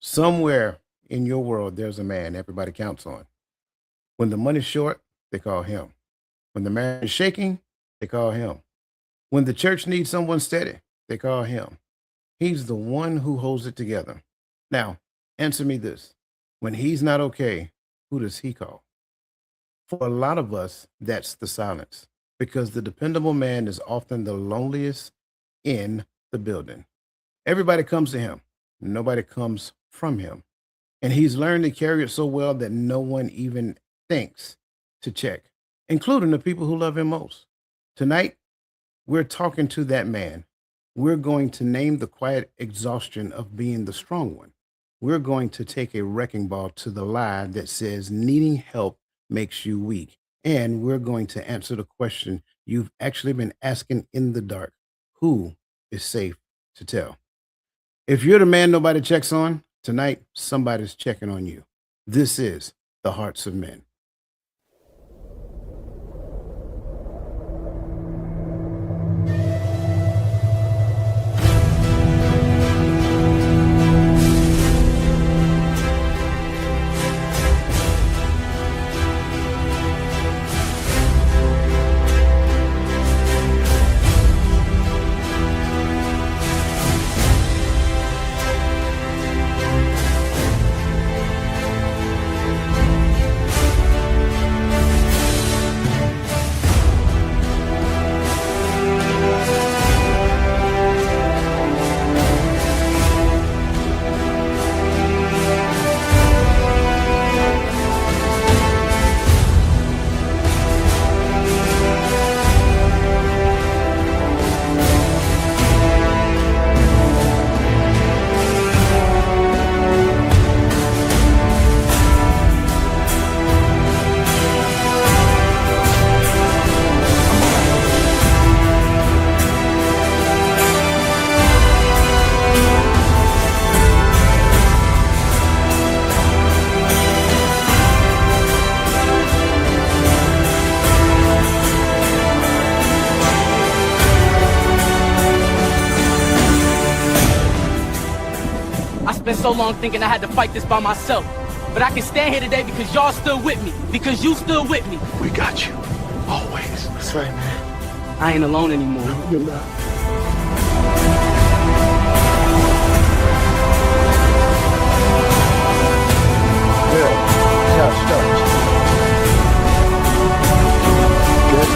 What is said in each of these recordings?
Somewhere in your world, there's a man everybody counts on. When the money's short, they call him. When the marriage is shaking, they call him. When the church needs someone steady, they call him. He's the one who holds it together. Now, answer me this. When he's not okay, who does he call? For a lot of us, that's the silence because the dependable man is often the loneliest in the building. Everybody comes to him, nobody comes from him. And he's learned to carry it so well that no one even thinks to check, including the people who love him most. Tonight, we're talking to that man. We're going to name the quiet exhaustion of being the strong one. We're going to take a wrecking ball to the lie that says needing help makes you weak. And we're going to answer the question you've actually been asking in the dark: who is safe to tell? If you're the man nobody checks on, tonight somebody's checking on you. This is the Hearts of Men. I spent so long thinking I had to fight this by myself. But I can stand here today because y'all stood with me. Because you stood with me. We got you. Always. That's right, man. I ain't alone anymore. You're not. Good. Start. Good.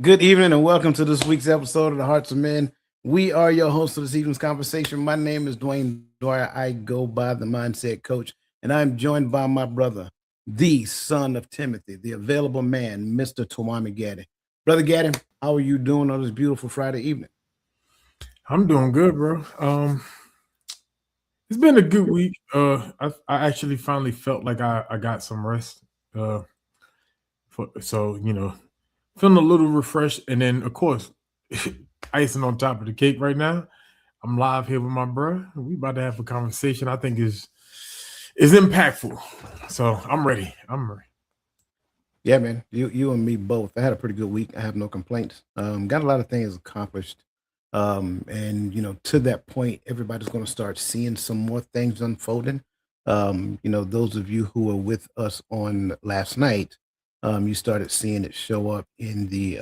Good evening and welcome to this week's episode of the Hearts of Men. We are your hosts of this evening's conversation. My name is Dwayne Dwyer. I go by the Mindset Coach, and I'm joined by my brother, the son of Timothy, the available man, Mr. Tawami Gaddy. Brother Gaddy, how are you doing on this beautiful Friday evening? I'm doing good, bro. It's been a good week. I actually finally felt like I got some rest. So feeling a little refreshed, and then of course, icing on top of the cake right now. I'm live here with my bro. We about to have a conversation I think is impactful. So I'm ready. Yeah, man. You and me both. I had a pretty good week. I have no complaints. Got a lot of things accomplished. And to that point, everybody's going to start seeing some more things unfolding. Those of you who were with us on last night, you started seeing it show up in the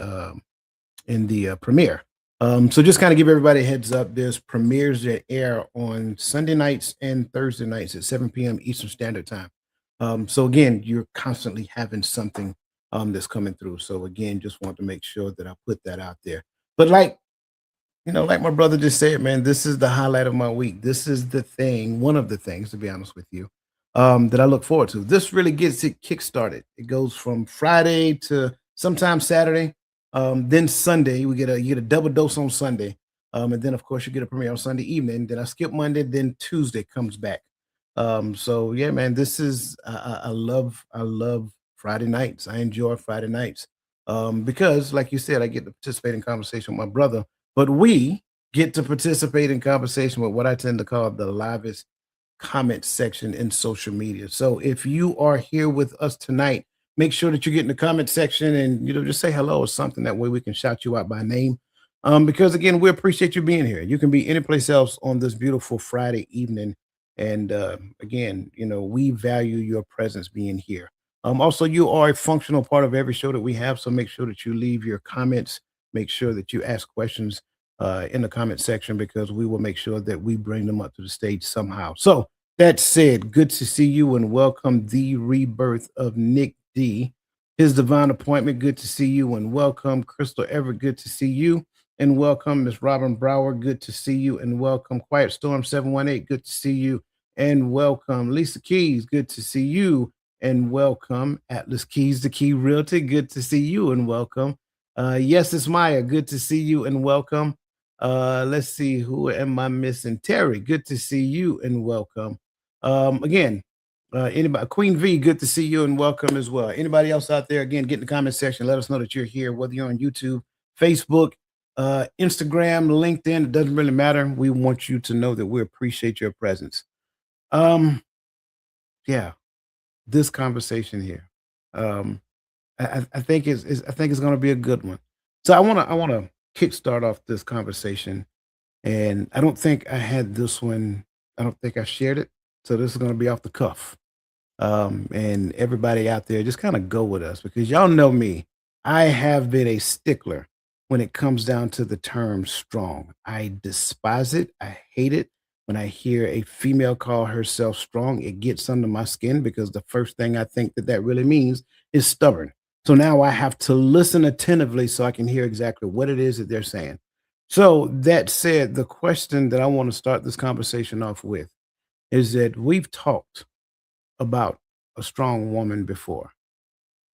premiere. So just kind of give everybody a heads up. There's premieres that air on Sunday nights and Thursday nights at 7 p.m. Eastern Standard Time. So again, you're constantly having something that's coming through. So again, just want to make sure that I put that out there. But like my brother just said, man, this is the highlight of my week. This is the thing, one of the things, to be honest with you, that I look forward to. This really gets it kickstarted. It goes from Friday to sometimes Saturday, then Sunday. You get a double dose on Sunday, and then of course you get a premiere on Sunday evening. Then I skip Monday, then Tuesday comes back. So yeah, man, this is I love Friday nights. I enjoy Friday nights because, like you said, I get to participate in conversation with my brother, but we get to participate in conversation with what I tend to call the livest comment section in social media. So if you are here with us tonight, make sure that you get in the comment section and just say hello or something. That way we can shout you out by name. Because again, we appreciate you being here. You can be anyplace else on this beautiful Friday evening. And again, we value your presence being here. Also, you are a functional part of every show that we have. So make sure that you leave your comments. Make sure that you ask questions in the comment section because we will make sure that we bring them up to the stage somehow. So that said, good to see you and welcome the rebirth of Nick D. His divine appointment. Good to see you and welcome Crystal Everett. Good to see you and welcome Miss Robin Brower. Good to see you and welcome Quiet Storm 718. Good to see you and welcome Lisa Keys. Good to see you and welcome Atlas Keys, the Key Realty. Good to see you and welcome. Yes, it's Maya. Good to see you and welcome. Let's see, who am I missing? Terry, good to see you and welcome. Again, anybody, Queen V, good to see you and welcome as well. Anybody else out there, again, get in the comment section. Let us know that you're here, whether you're on YouTube, Facebook, Instagram, LinkedIn. It doesn't really matter. We want you to know that we appreciate your presence. Yeah, this conversation here, I think I think it's going to be a good one. So I want to kickstart off this conversation, and I don't think I had this one. I don't think I shared it. So this is going to be off the cuff. And everybody out there, just kind of go with us because y'all know me. I have been a stickler when it comes down to the term strong. I despise it. I hate it. When I hear a female call herself strong, it gets under my skin because the first thing I think that really means is stubborn. So now I have to listen attentively so I can hear exactly what it is that they're saying. So that said, the question that I want to start this conversation off with is that we've talked about a strong woman before.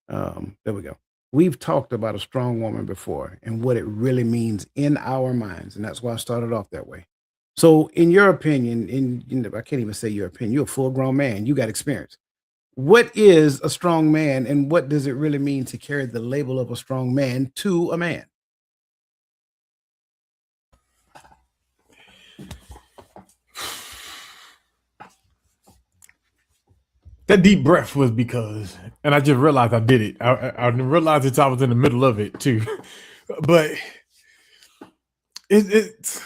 There we go. We've talked about a strong woman before and what it really means in our minds. And that's why I started off that way. So in your opinion, I can't even say your opinion, you're a full grown man, you got experience. What is a strong man and what does it really mean to carry the label of a strong man to a man? That deep breath was because, and I just realized I did it. I realized that I was in the middle of it too. But it's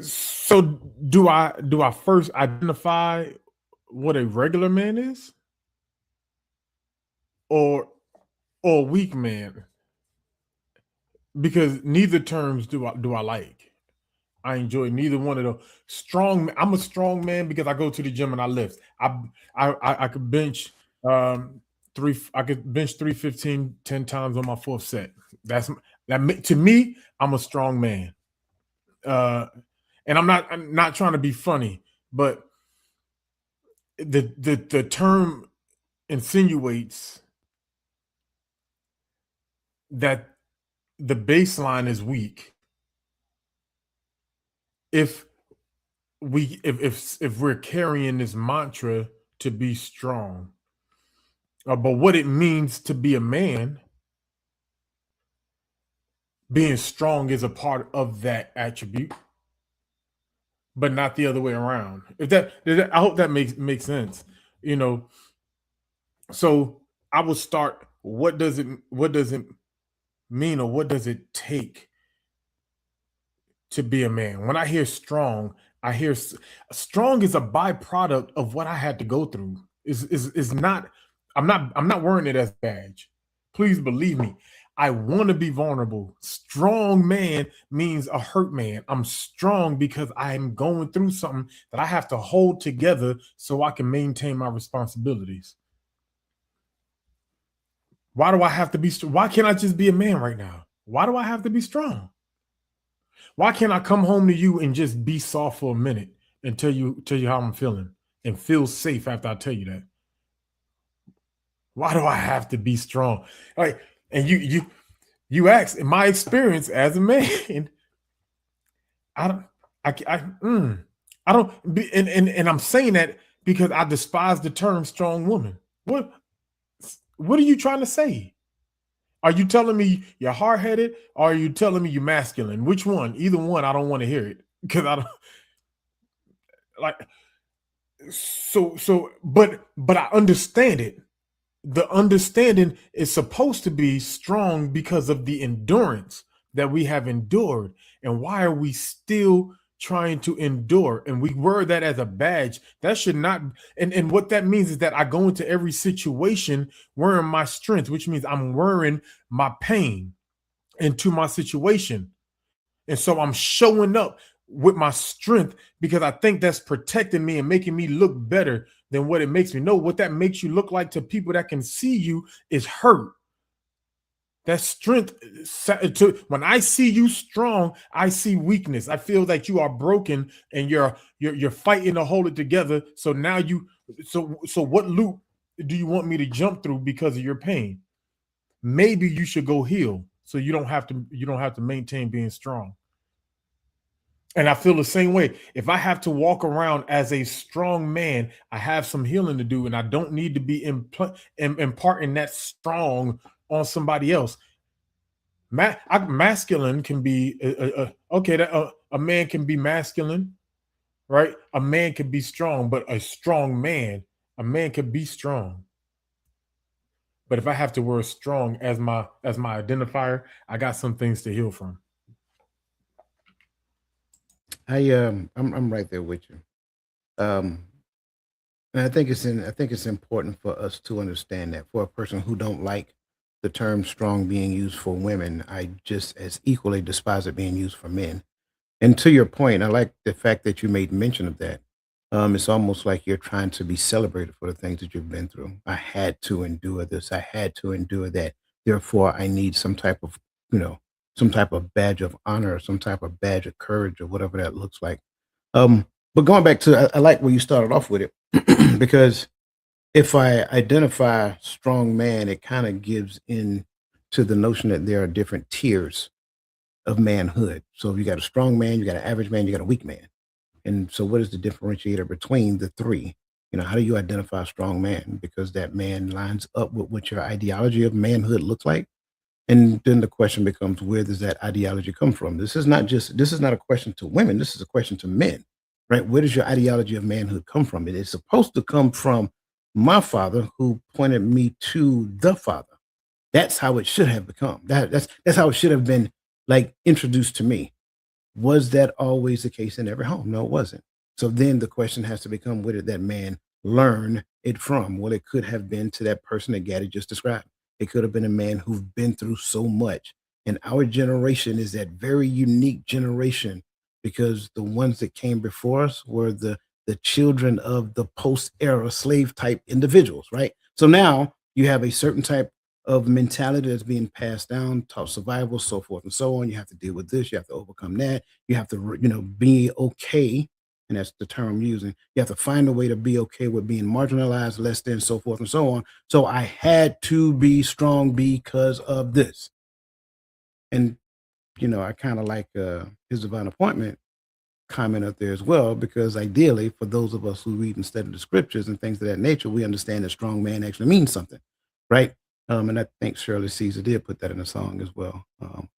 so do I first identify what a regular man is or a weak man? Because neither terms do I like. I enjoy neither one of those. Strong. I'm a strong man because I go to the gym and I lift. I could bench I could bench 315 10 times on my fourth set. That to me, I'm a strong man. And I'm not trying to be funny, but the term insinuates that the baseline is weak. If we're carrying this mantra to be strong, but what it means to be a man, being strong is a part of that attribute, but not the other way around. I hope that makes sense. So I will start. What does it mean, or what does it take to be a man? When I hear strong, I hear strong is a byproduct of what I had to go through. Is not. I'm not wearing it as a badge. Please believe me. I want to be vulnerable. Strong man means a hurt man. I'm strong because I'm going through something that I have to hold together so I can maintain my responsibilities. Why do I have to be strong? Why can't I just be a man right now? Why do I have to be strong? Why can't I come home to you and just be soft for a minute and tell you how I'm feeling and feel safe after I tell you that? Why do I have to be strong? Like, and you ask, in my experience as a man, I don't, and I'm saying that because I despise the term strong woman. What are you trying to say? Are you telling me you're hard-headed, or are you telling me you're masculine? Which one? Either one, I don't want to hear it, because I don't like. But I understand it. The understanding is supposed to be strong because of the endurance that we have endured. And why are we still trying to endure? And we wear that as a badge. That should not. And what that means is that I go into every situation wearing my strength, which means I'm wearing my pain into my situation. And so I'm showing up with my strength because I think that's protecting me and making me look better than what it makes me. No, what that makes you look like to people that can see you is hurt. That strength, when I see you strong, I see weakness. I feel that you are broken and you're fighting to hold it together. So now so what loop do you want me to jump through because of your pain? Maybe you should go heal so you don't have to maintain being strong. And I feel the same way. If I have to walk around as a strong man, I have some healing to do, and I don't need to be imparting that strong on somebody else. Masculine can be okay. A man can be masculine, right? A man can be strong, but a man can be strong. But if I have to wear strong as my identifier, I got some things to heal from. I'm right there with you. And I think it's important for us to understand that for a person who don't like the term strong being used for women, I just as equally despise it being used for men. And to your point, I like the fact that you made mention of that. It's almost like you're trying to be celebrated for the things that you've been through. I had to endure this. I had to endure that. Therefore, I need some type of, some type of badge of honor, or some type of badge of courage, or whatever that looks like. But going back to, I like where you started off with it, because if I identify strong man, it kind of gives in to the notion that there are different tiers of manhood. So if you got a strong man, you got an average man, you got a weak man. And so what is the differentiator between the three? How do you identify a strong man? Because that man lines up with what your ideology of manhood looks like. And then the question becomes, where does that ideology come from? This is not a question to women. This is a question to men, right? Where does your ideology of manhood come from? It is supposed to come from my father, who pointed me to the Father. That's how it should have become. That's how it should have been, like, introduced to me. Was that always the case in every home? No, it wasn't. So then the question has to become, where did that man learn it from? Well, it could have been to that person that Gaddy just described. It could have been a man who's been through so much. And our generation is that very unique generation, because the ones that came before us were the children of the post-era slave type individuals, right? So now you have a certain type of mentality that's being passed down, taught survival, so forth and so on. You have to deal with this. You have to overcome that. You have to, be okay. And that's the term I'm using. You have to find a way to be okay with being marginalized, less than, so forth and so on. So I had to be strong because of this. And, I kind of like his divine appointment comment up there as well, because ideally, for those of us who read and study the scriptures and things of that nature, we understand that strong man actually means something, right? And I think Shirley Caesar did put that in a song as well.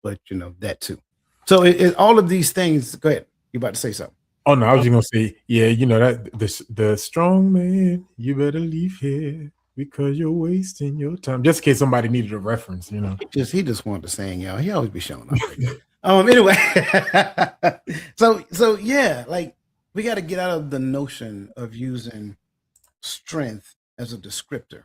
But that too. So all of these things. Go ahead. You about to say something? Oh no, I was just gonna say, yeah, that the strong man, you better leave here because you're wasting your time. Just in case somebody needed a reference, He just wanted to sing, y'all. He always be showing up. Anyway, so yeah, like, we got to get out of the notion of using strength as a descriptor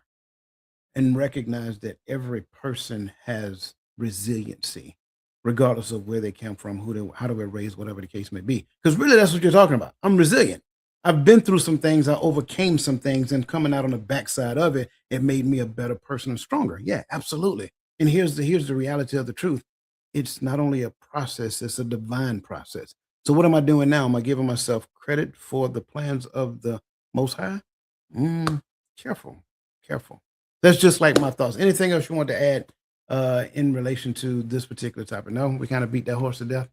and recognize that every person has resiliency, regardless of where they come from, how they were raised, whatever the case may be. Because really, that's what you're talking about. I'm resilient. I've been through some things. I overcame some things, and coming out on the backside of it, it made me a better person and stronger. Yeah, absolutely. And here's the reality of the truth. It's not only a process, it's a divine process. So what am I doing now? Am I giving myself credit for the plans of the Most High? Careful. That's just like my thoughts. Anything else you want to add in relation to this particular topic? No, we kind of beat that horse to death.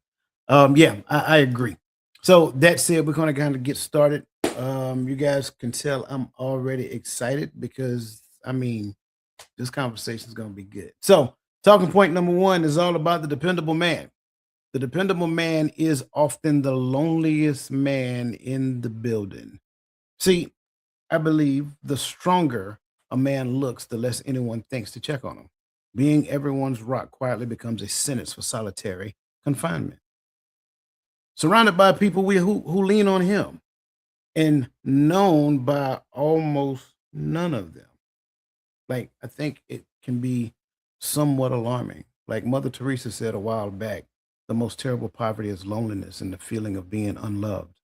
Yeah, I agree. So that said, we're going to kind of get started You guys can tell I'm already excited because this conversation is going to be good. So, talking point number one is all about the dependable man. The dependable man is often the loneliest man in the building. See, I believe the stronger a man looks, the less anyone thinks to check on him. Being everyone's rock quietly becomes a sentence for solitary confinement. Surrounded by people who lean on him and known by almost none of them. Like, I think it can be somewhat alarming. Like Mother Teresa said a while back, the most terrible poverty is loneliness and the feeling of being unloved.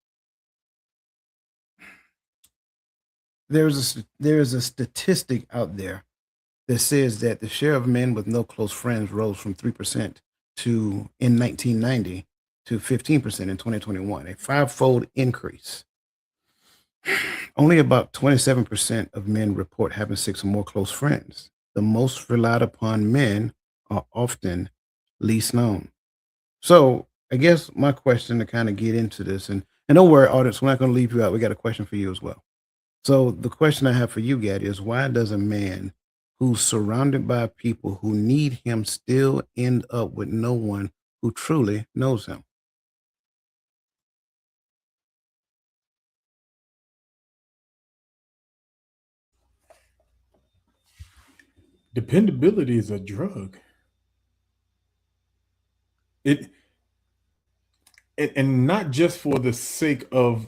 There is a statistic out there that says that the share of men with no close friends rose from 3% in 1990 to 15% in 2021, a five-fold increase. Only about 27% of men report having six or more close friends. The most relied upon men are often least known. So I guess my question to kind of get into this, and don't worry, audience, we're not going to leave you out. We got a question for you as well. So the question I have for you, Gaddy, is why does a man who's surrounded by people who need him still end up with no one who truly knows him? Dependability is a drug. It and not just for the sake of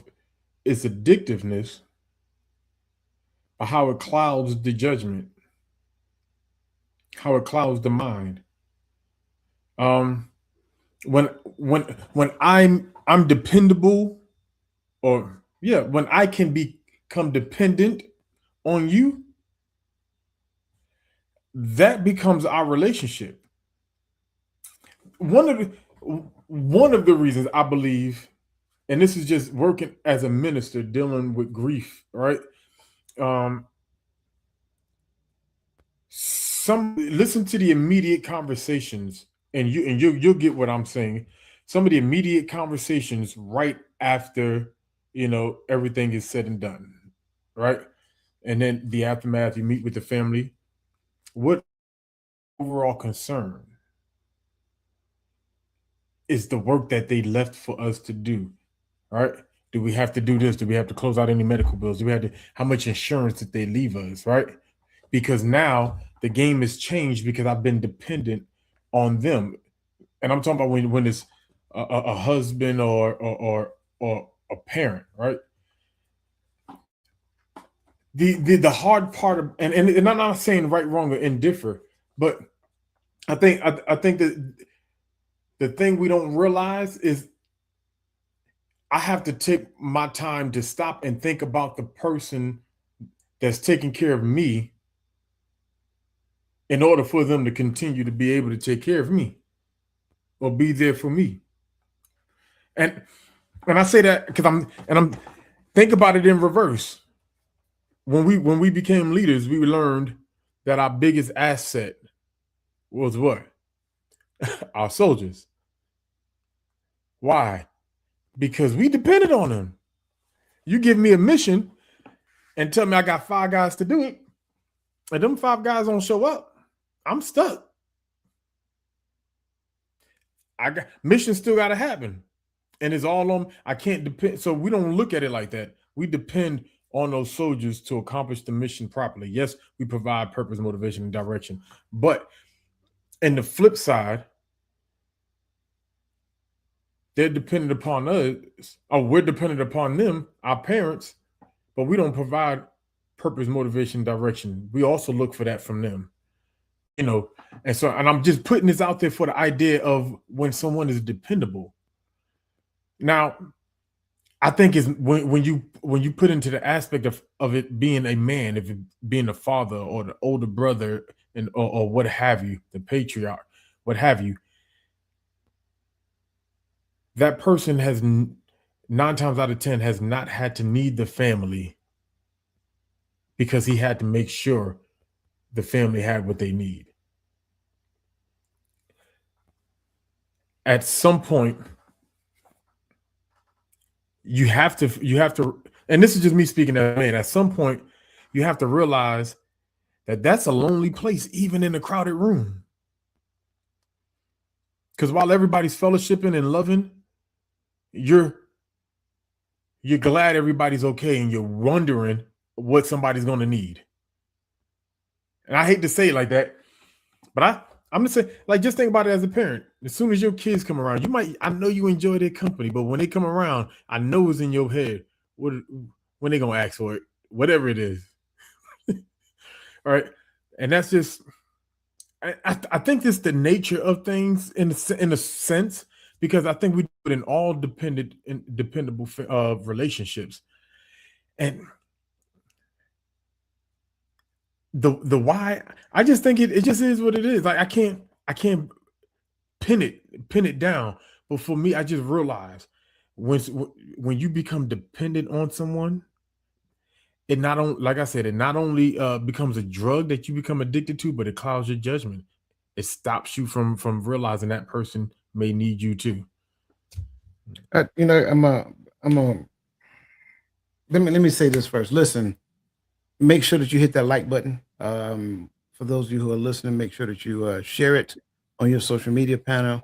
its addictiveness, but how it clouds the judgment, how it clouds the mind. Um, when I'm dependable, or yeah, when I can become dependent on you, that becomes our relationship. One of the reasons I believe, and this is just working as a minister dealing with grief, right? Some listen to the immediate conversations, and you'll get what I'm saying. Some of the immediate conversations right after everything is said and done, right? And then the aftermath, you meet with the family. What overall concern is the work that they left for us to do, right? Do we have to do this? Do we have to close out any medical bills? Do we have to, how much insurance did they leave us, right? Because now the game has changed because I've been dependent on them. And I'm talking about when it's a husband or a parent, right? The hard part of, and I'm not saying right, wrong, or indifferent, but I think that the thing we don't realize is I have to take my time to stop and think about the person that's taking care of me in order for them to continue to be able to take care of me or be there for me. And I say that because I'm think about it in reverse. When we became leaders, we learned that our biggest asset was what? Our soldiers. Why? Because we depended on them. You give me a mission and tell me I got 5 guys to do it, and them 5 guys don't show up, I'm stuck. Mission still got to happen, and it's all on. I can't depend. So we don't look at it like that. We depend on those soldiers to accomplish the mission properly. Yes, we provide purpose, motivation, and direction, but in the flip side, they're dependent upon us, or we're dependent upon them, our parents, but we don't provide purpose, motivation, direction. We also look for that from them, and I'm just putting this out there for the idea of when someone is dependable. Now, I think is when you put into the aspect of it being a man, if it being a father or the older brother, or what have you, the patriarch, what have you, that person has 9 times out of 10 has not had to need the family because he had to make sure the family had what they need. At some point, you have to And this is just me speaking as a man. At some point, you have to realize that that's a lonely place, even in a crowded room. Because while everybody's fellowshipping and loving, you're glad everybody's okay, and you're wondering what somebody's going to need. And I hate to say it like that, but I'm gonna say, like, just think about it as a parent. As soon as your kids come around, I know you enjoy their company, but when they come around, I know it's in your head. When they gonna ask for it, whatever it is. All right. And that's just, I think it's the nature of things in a sense, because I think we do it in all dependable relationships. And the why, I just think it just is what it is. Like, I can't pin it down. But for me, I just realized when you become dependent on someone, it not only, like I said, it not only becomes a drug that you become addicted to, but it clouds your judgment. It stops you from realizing that person may need you too. You know, let me say this first. Listen, make sure that you hit that like button. For those of you who are listening, make sure that you share it on your social media panels.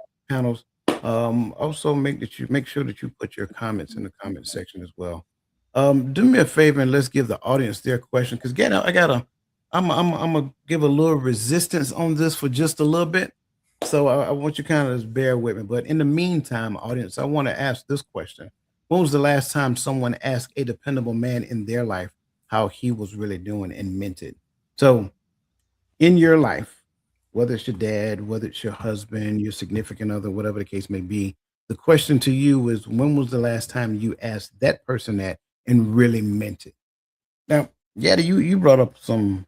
Also make sure that you put your comments in the comment section as well. Do me a favor and let's give the audience their question, because I'm gonna give a little resistance on this for just a little bit. So I want you kind of just bear with me. But in the meantime, audience, I want to ask this question. When was the last time someone asked a dependable man in their life how he was really doing and meant it? So in your life, whether it's your dad, whether it's your husband, your significant other, whatever the case may be, the question to you is, when was the last time you asked that person that and really meant it? Now, Yada, you brought up some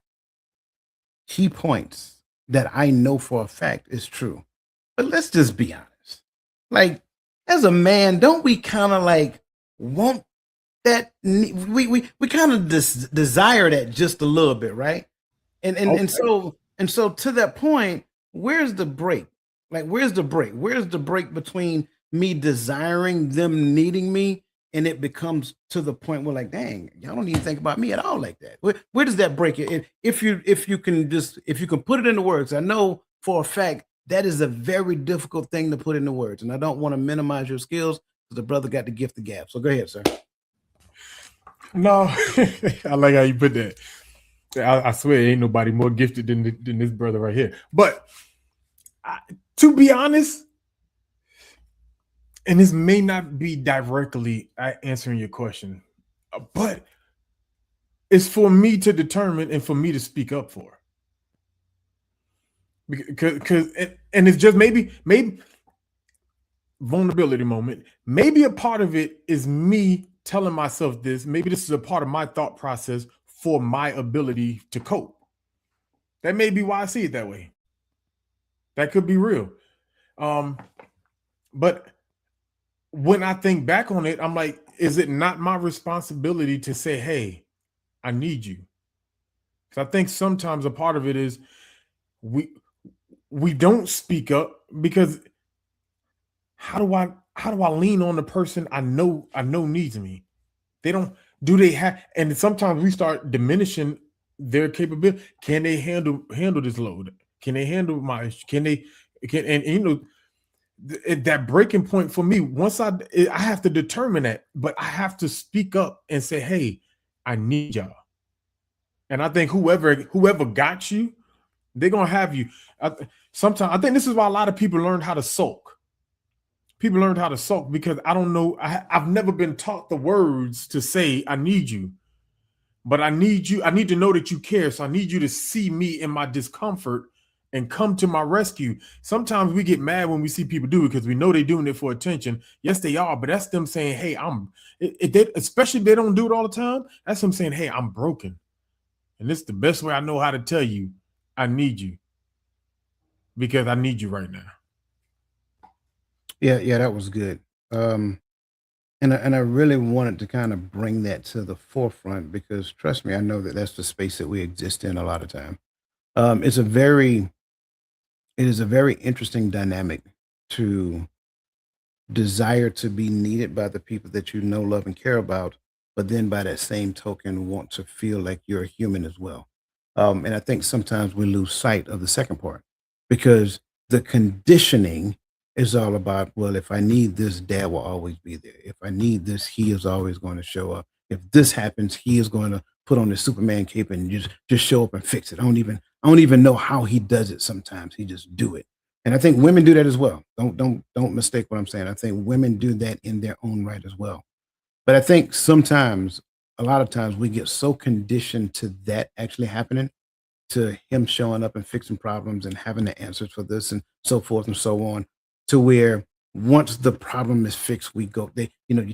key points that I know for a fact is true. But let's just be honest. Like, as a man, don't we kind of like want that? We kind of desire that just a little bit, right? And so to that point, where's the break? Like, where's the break? Where's the break between me desiring them needing me and it becomes to the point where, like, dang, y'all don't even think about me at all like that. Where does that break it? If you can put it into words, I know for a fact that is a very difficult thing to put into words, and I don't want to minimize your skills because the brother got the gift of gab. So go ahead, sir. No, I like how you put that. I swear, ain't nobody more gifted than this brother right here. But to be honest, and this may not be directly answering your question, but it's for me to determine and for me to speak up for. Because and it's just maybe vulnerability moment. Maybe a part of it is me telling myself this. Maybe this is a part of my thought process for my ability to cope. That may be why I see it that way. That could be real. But when I think back on it, I'm like, is it not my responsibility to say, hey, I need you? Because I think sometimes a part of it is we don't speak up, because how do I lean on the person I know needs me? They have, and sometimes we start diminishing their capability. Can they handle this load? Can they handle that breaking point for me, once I have to determine that, but I have to speak up and say, hey, I need y'all. And I think whoever got you, they're gonna have you. Sometimes I think this is why a lot of people learned how to sulk. People learned how to sulk because I don't know. I've never been taught the words to say, I need you, but I need you. I need to know that you care. So I need you to see me in my discomfort and come to my rescue. Sometimes we get mad when we see people do it because we know they're doing it for attention. Yes, they are, but that's them saying, hey, especially if they don't do it all the time, that's them saying, hey, I'm broken. And this is the best way I know how to tell you, I need you, because I need you right now. Yeah, that was good. And I really wanted to kind of bring that to the forefront because, trust me, I know that that's the space that we exist in a lot of time. It is a very interesting dynamic to desire to be needed by the people that you know, love, and care about, but then by that same token want to feel like you're a human as well. And I think sometimes we lose sight of the second part because the conditioning is all about, well, if I need this, dad will always be there. If I need this, he is always going to show up. If this happens, he is going to put on his Superman cape and just show up and fix it. I don't even know how he does it sometimes. He just do it. And I think women do that as well. Don't mistake what I'm saying. I think women do that in their own right as well. But I think sometimes, a lot of times, we get so conditioned to that actually happening, to him showing up and fixing problems and having the answers for this and so forth and so on, to where once the problem is fixed, you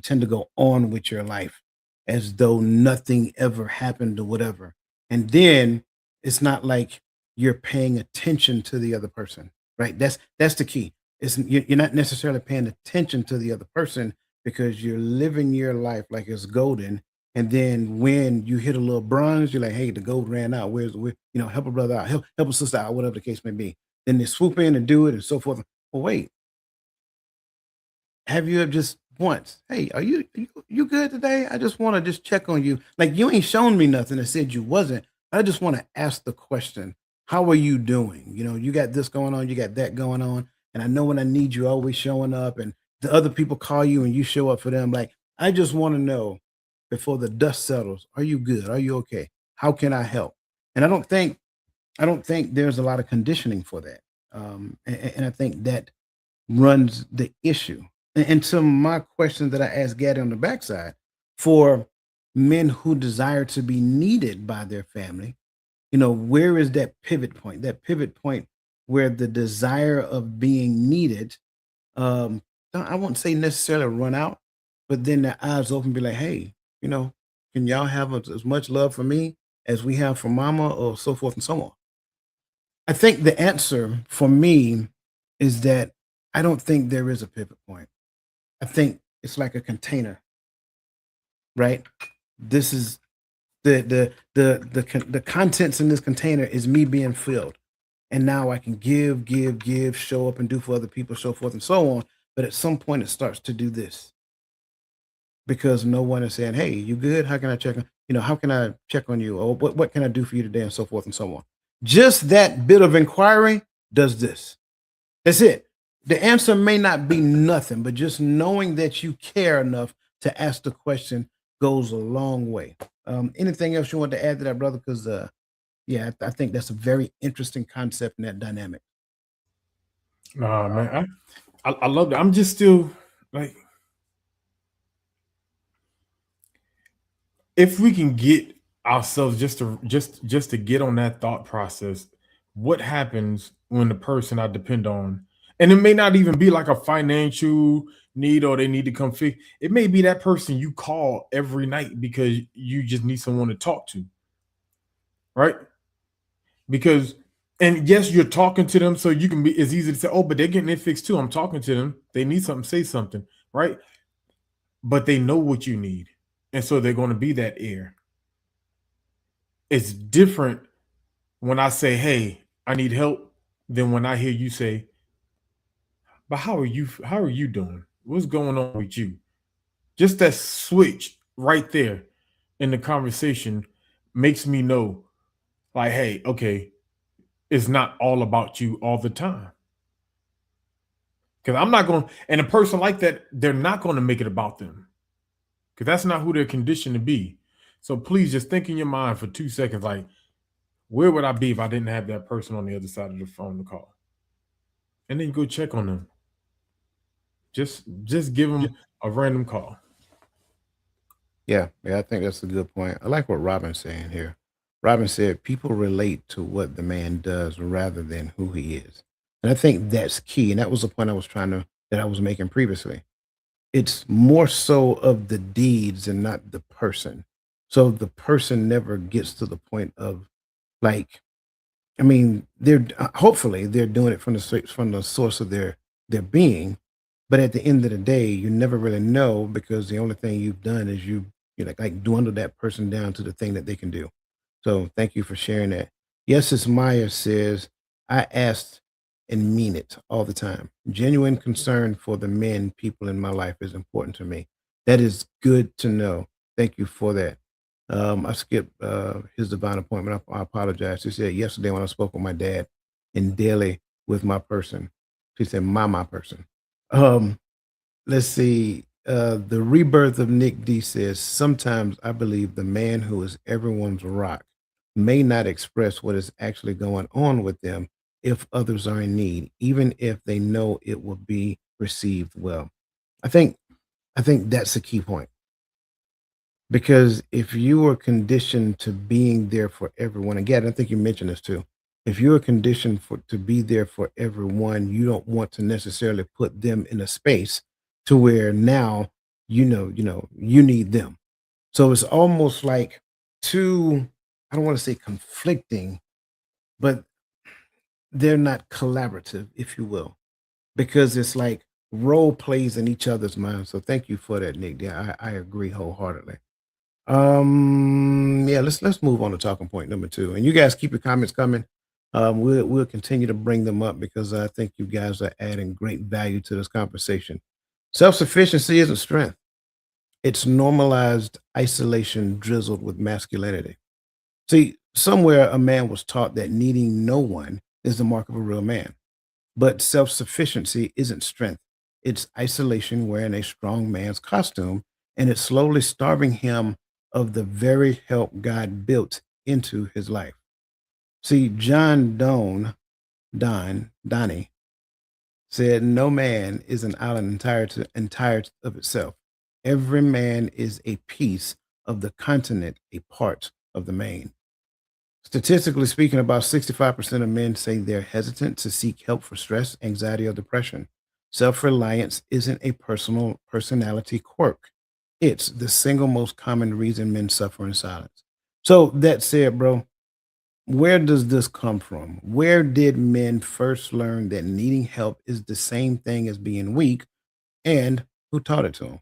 tend to go on with your life as though nothing ever happened or whatever. And then it's not like you're paying attention to the other person, right? That's the key. You're not necessarily paying attention to the other person because you're living your life like it's golden. And then when you hit a little bronze, you're like, hey, the gold ran out. Help a brother out, help a sister out, whatever the case may be. Then they swoop in and do it and so forth. Well, wait, have you ever just once, hey, are you good today? I just want to just check on you. Like you ain't shown me nothing that said you wasn't. I just want to ask the question, how are you doing? You got this going on, you got that going on. And I know when I need you always showing up and the other people call you and you show up for them. Like, I just want to know before the dust settles, are you good? Are you okay? How can I help? And I don't think there's a lot of conditioning for that. And I think that runs the issue. And to my question that I asked Gaddy on the backside, for men who desire to be needed by their family, where is that pivot point? That pivot point where the desire of being needed, I won't say necessarily run out, but then their eyes open, be like, hey, you know, can y'all have as much love for me as we have for mama, or so forth and so on? I think the answer for me is that I don't think there is a pivot point. I think it's like a container, right? This is the contents in this container is me being filled. And now I can give, show up and do for other people, so forth and so on. But at some point it starts to do this because no one is saying, hey, you good? How can I check on, how can I check on you? Or what can I do for you today? And so forth and so on. Just that bit of inquiry does this. That's it. The answer may not be nothing, but just knowing that you care enough to ask the question goes a long way. Anything else you want to add to that, brother? Because yeah, I think that's a very interesting concept in that dynamic. Nah, man, I love that. I'm just still like, if we can get ourselves just to get on that thought process, what happens when the person I depend on, and it may not even be like a financial need or they need to come fix. It may be that person you call every night because you just need someone to talk to, right? Because, and yes, you're talking to them, so you can be, it's easy to say, oh, but they're getting it fixed too. I'm talking to them. They need something, say something, right? But they know what you need. And so they're going to be that ear. It's different when I say, hey, I need help, than when I hear you say, but how are you doing? What's going on with you? Just that switch right there in the conversation makes me know, like, hey, okay, it's not all about you all the time. Because I'm not going, and a person like that, they're not going to make it about them. Because that's not who they're conditioned to be. So please just think in your mind for 2 seconds, like, where would I be if I didn't have that person on the other side of the phone to call? And then you go check on them. Just give them a random call. Yeah, I think that's a good point. I like what Robin's saying here. Robin said people relate to what the man does rather than who he is. And I think that's key. And that was the point that I was making previously. It's more so of the deeds and not the person. So the person never gets to the point of, like, I mean, they're hopefully they're doing it from the source of their being, but at the end of the day, you never really know because the only thing you've done is you like dwindle that person down to the thing that they can do. So thank you for sharing that. Yes, as Maya says, I asked and mean it all the time. Genuine concern for the men, people in my life is important to me. That is good to know Thank you for that. I skipped his divine appointment. I apologize. She said yesterday when I spoke with my dad in Delhi with my person. She said my person. Um, let's see. The rebirth of Nick D says sometimes I believe the man who is everyone's rock may not express what is actually going on with them if others are in need, even if they know it will be received well. I think I think that's a key point because if you are conditioned to being there for everyone, again, I think you mentioned this too. If you're conditioned for to be there for everyone, you don't want to necessarily put them in a space to where now you need them. So it's almost like two, I don't want to say conflicting, but they're not collaborative, if you will, because it's like role plays in each other's minds. So thank you for that, Nick. Yeah, I agree wholeheartedly. Yeah, let's move on to talking point number two. And you guys keep your comments coming. We'll continue to bring them up because I think you guys are adding great value to this conversation. Self-sufficiency isn't strength. It's normalized isolation drizzled with masculinity. See, somewhere a man was taught that needing no one is the mark of a real man. But self sufficiency isn't strength, it's isolation wearing a strong man's costume, and it's slowly starving him of the very help God built into his life. See, Donnie said, no man is an island entire of itself. Every man is a piece of the continent, a part of the main. Statistically speaking, about 65% of men say they're hesitant to seek help for stress, anxiety, or depression. Self reliance isn't a personality quirk, it's the single most common reason men suffer in silence. So, that said, bro, where does this come from? Where did men first learn that needing help is the same thing as being weak, and who taught it to them?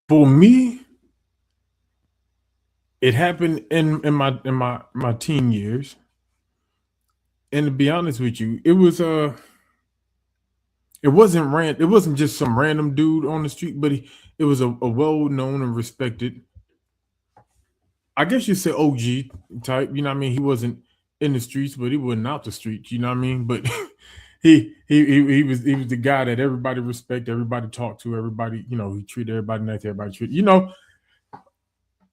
For me, it happened in my teen years. And to be honest with you, it wasn't just some random dude on the street, but it was a well-known and respected, I guess you say OG type, you know what I mean? He wasn't in the streets, but he wasn't out the streets, you know what I mean? But he was the guy that everybody respect, everybody talked to, everybody, he treated everybody nice, everybody treated,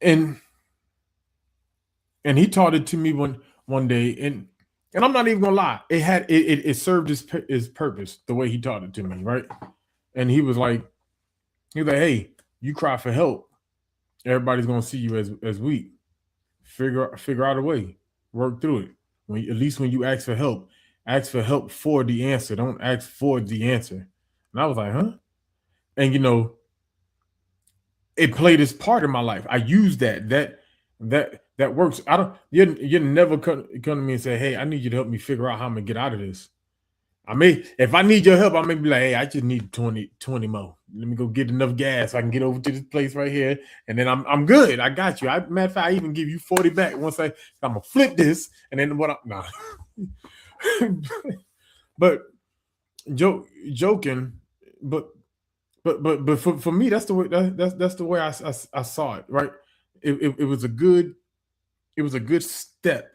and he taught it to me one day, and I'm not even gonna lie, it served his purpose the way he taught it to me, right? And he was like, hey, you cry for help, everybody's gonna see you as weak. Figure out a way, work through it. At least when you ask for help for the answer. Don't ask for the answer. And I was like, huh? And it played its part in my life. I used that works. I don't you never come to me and say, hey, I need you to help me figure out how I'm gonna get out of this. If I need your help, I may be like, hey, I just need 20 more. Let me go get enough gas so I can get over to this place right here. And then I'm good. I got you. Matter of fact, I even give you 40 back once I'm gonna flip this. And then nah. But joking, but for me, that's the way that's the way I saw it, right? It was a good step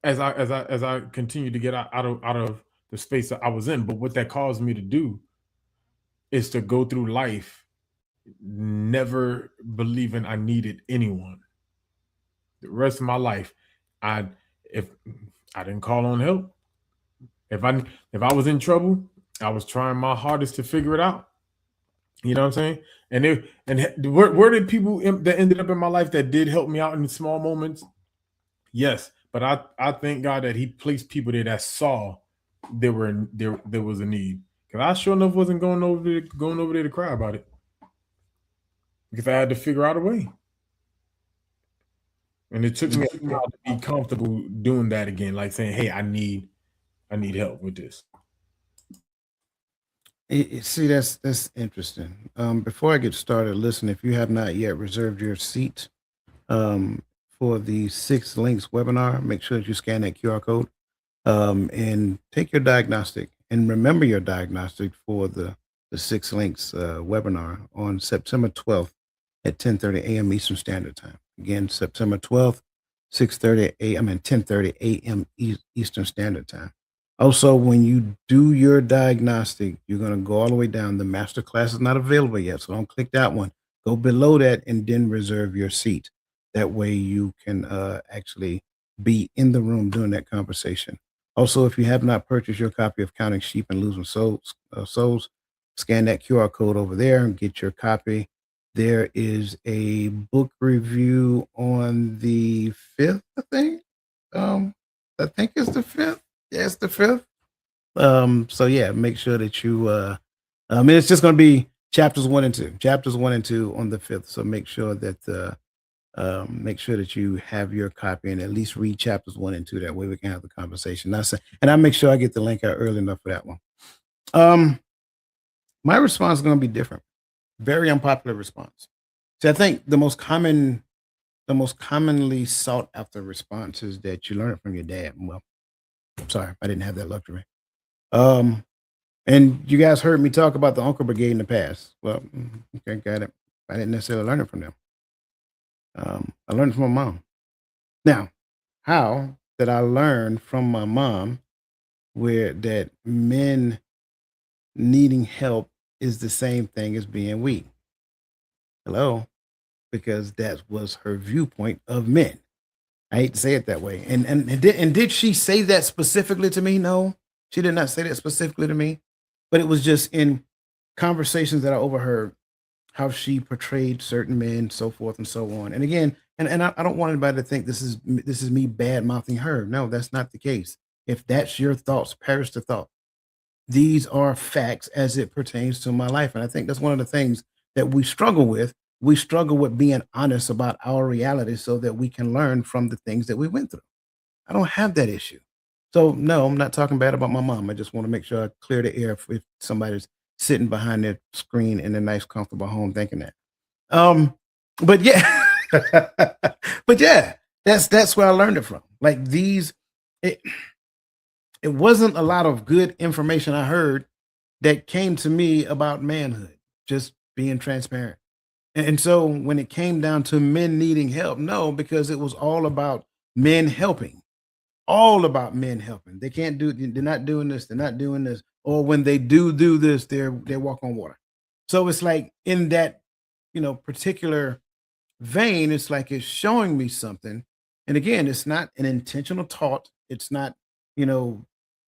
as I continued to get out of the space that I was in. But what that caused me to do is to go through life never believing I needed anyone. The rest of my life, if I didn't call on help, if I was in trouble, I was trying my hardest to figure it out. You know what I'm saying? And where did people that ended up in my life that did help me out in small moments? Yes, but I thank God that He placed people there that saw there was a need. Because I sure enough wasn't going over there to cry about it. Because I had to figure out a way. And it took me a while to be comfortable doing that again, like saying, hey, I need help with this. See, that's interesting. Before I get started, listen, if you have not yet reserved your seat for the 6 Links webinar, make sure that you scan that QR code and take your diagnostic and remember your diagnostic for the the Six Links webinar on September 12th at 10:30 a.m. Eastern Standard Time. Again, September 12th, 6:30 a.m. and 10:30 a.m. Eastern Standard Time. Also, when you do your diagnostic, you're going to go all the way down. The master class is not available yet, so don't click that one. Go below that and then reserve your seat. That way you can actually be in the room during that conversation. Also, if you have not purchased your copy of Counting Sheep and Losing Souls, scan that QR code over there and get your copy. There is a book review on the 5th, I think. I think it's the 5th. Yeah, it's the 5th. So yeah, make sure that you it's just gonna be chapters 1 and 2. Chapters 1 and 2 on the 5th. So make sure that you have your copy and at least read chapters 1 and 2. That way we can have the conversation. And I'll make sure I get the link out early enough for that one. My response is gonna be different. Very unpopular response. So I think the most commonly sought after response is that you learn it from your dad. Well, sorry, I didn't have that luxury. And you guys heard me talk about the Uncle Brigade in the past. Well, okay, got it. I didn't necessarily learn it from them. I learned it from my mom. Now, how did I learn from my mom that men needing help is the same thing as being weak? Hello? Because that was her viewpoint of men. I hate to say it that way. And did she say that specifically to me? No, she did not say that specifically to me. But it was just in conversations that I overheard how she portrayed certain men, so forth and so on. And again, and I don't want anybody to think this is me bad mouthing her. No, that's not the case. If that's your thoughts, perish the thought. These are facts as it pertains to my life. And I think that's one of the things that we struggle with. We struggle with being honest about our reality so that we can learn from the things that we went through. I don't have that issue. So no, I'm not talking bad about my mom. I just want to make sure I clear the air if somebody's sitting behind their screen in a nice, comfortable home thinking that. But yeah, but yeah, that's where I learned it from. Like it wasn't a lot of good information I heard that came to me about manhood, just being transparent. And so when it came down to men needing help, no, because it was all about men helping. All about men helping. They're not doing this, they're not doing this. Or when they do this, they walk on water. So it's like in that, particular vein, it's like it's showing me something. And again, it's not an intentional taught. It's not,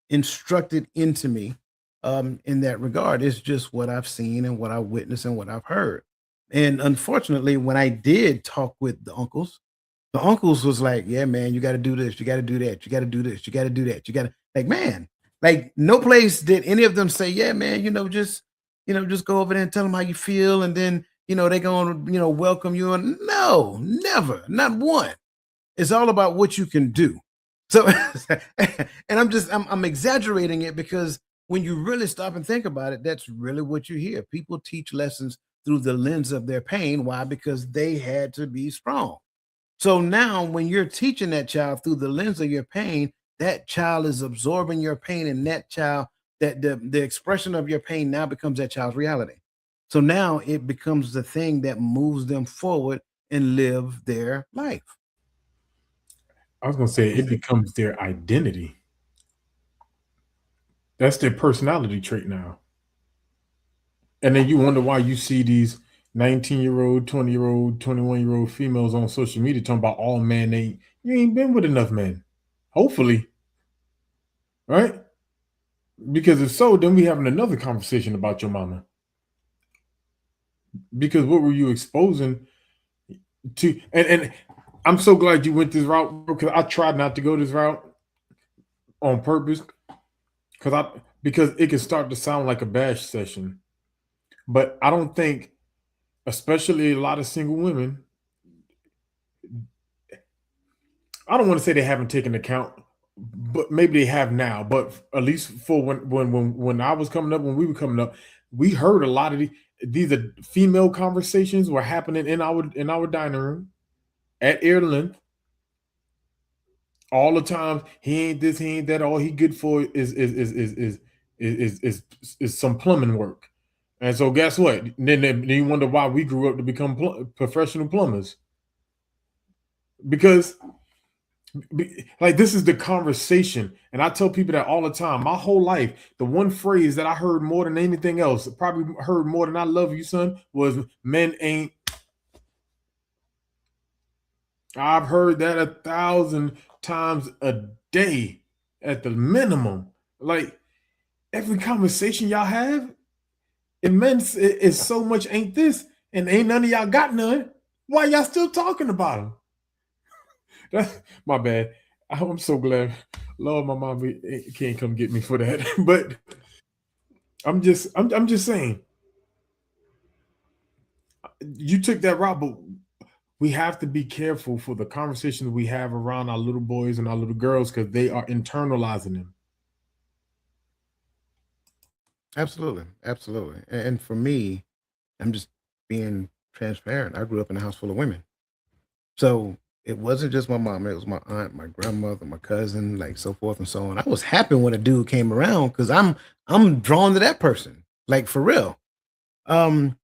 instructed into me in that regard. It's just what I've seen and what I witnessed and what I've heard. And unfortunately, when I did talk with the uncles was like, yeah, man, you got to do this. You got to do that. You got to do this. You got to do that. You got to man, no place did any of them say, yeah, man, just go over there and tell them how you feel. And then, they're going to, welcome you. And no, never, not one. It's all about what you can do. So, and I'm exaggerating it because when you really stop and think about it, that's really what you hear. People teach lessons through the lens of their pain. Why? Because they had to be strong. So now when you're teaching that child through the lens of your pain, that child is absorbing your pain, and that child, that the expression of your pain now becomes that child's reality. So now it becomes the thing that moves them forward and live their life. I was going to say it becomes their identity. That's their personality trait now. And then you wonder why you see these 19-year-old, 20-year-old, 21-year-old females on social media talking about all men. You ain't been with enough men. Hopefully. Right? Because if so, then we having another conversation about your mama. Because what were you exposing to? And I'm so glad you went this route, because I tried not to go this route on purpose. Because it can start to sound like a bash session. But I don't think, especially a lot of single women, I don't want to say they haven't taken account, but maybe they have now. But at least for when I was coming up, when we were coming up, we heard a lot of these are female conversations were happening in our dining room at air length all the time. He ain't this, he ain't that. All he good for is some plumbing work. And so, guess what? Then you wonder why we grew up to become professional plumbers because like this is the conversation, and I tell people that all the time. My whole life, the one phrase that I heard more than anything else, probably heard more than "I love you, son," was "men ain't." I've heard that 1,000 times a day at the minimum. Like every conversation y'all have, it meant it is so much ain't this, and ain't none of y'all got none. Why y'all still talking about them? That's my bad. I'm so glad. Lord, my mom can't come get me for that. But I'm just saying, you took that route, but we have to be careful for the conversations we have around our little boys and our little girls because they are internalizing them. Absolutely, absolutely. And for me, I'm just being transparent. I grew up in a house full of women. So it wasn't just my mom, it was my aunt, my grandmother, my cousin, like so forth and so on. I was happy when a dude came around because I'm drawn to that person. Like for real. Um,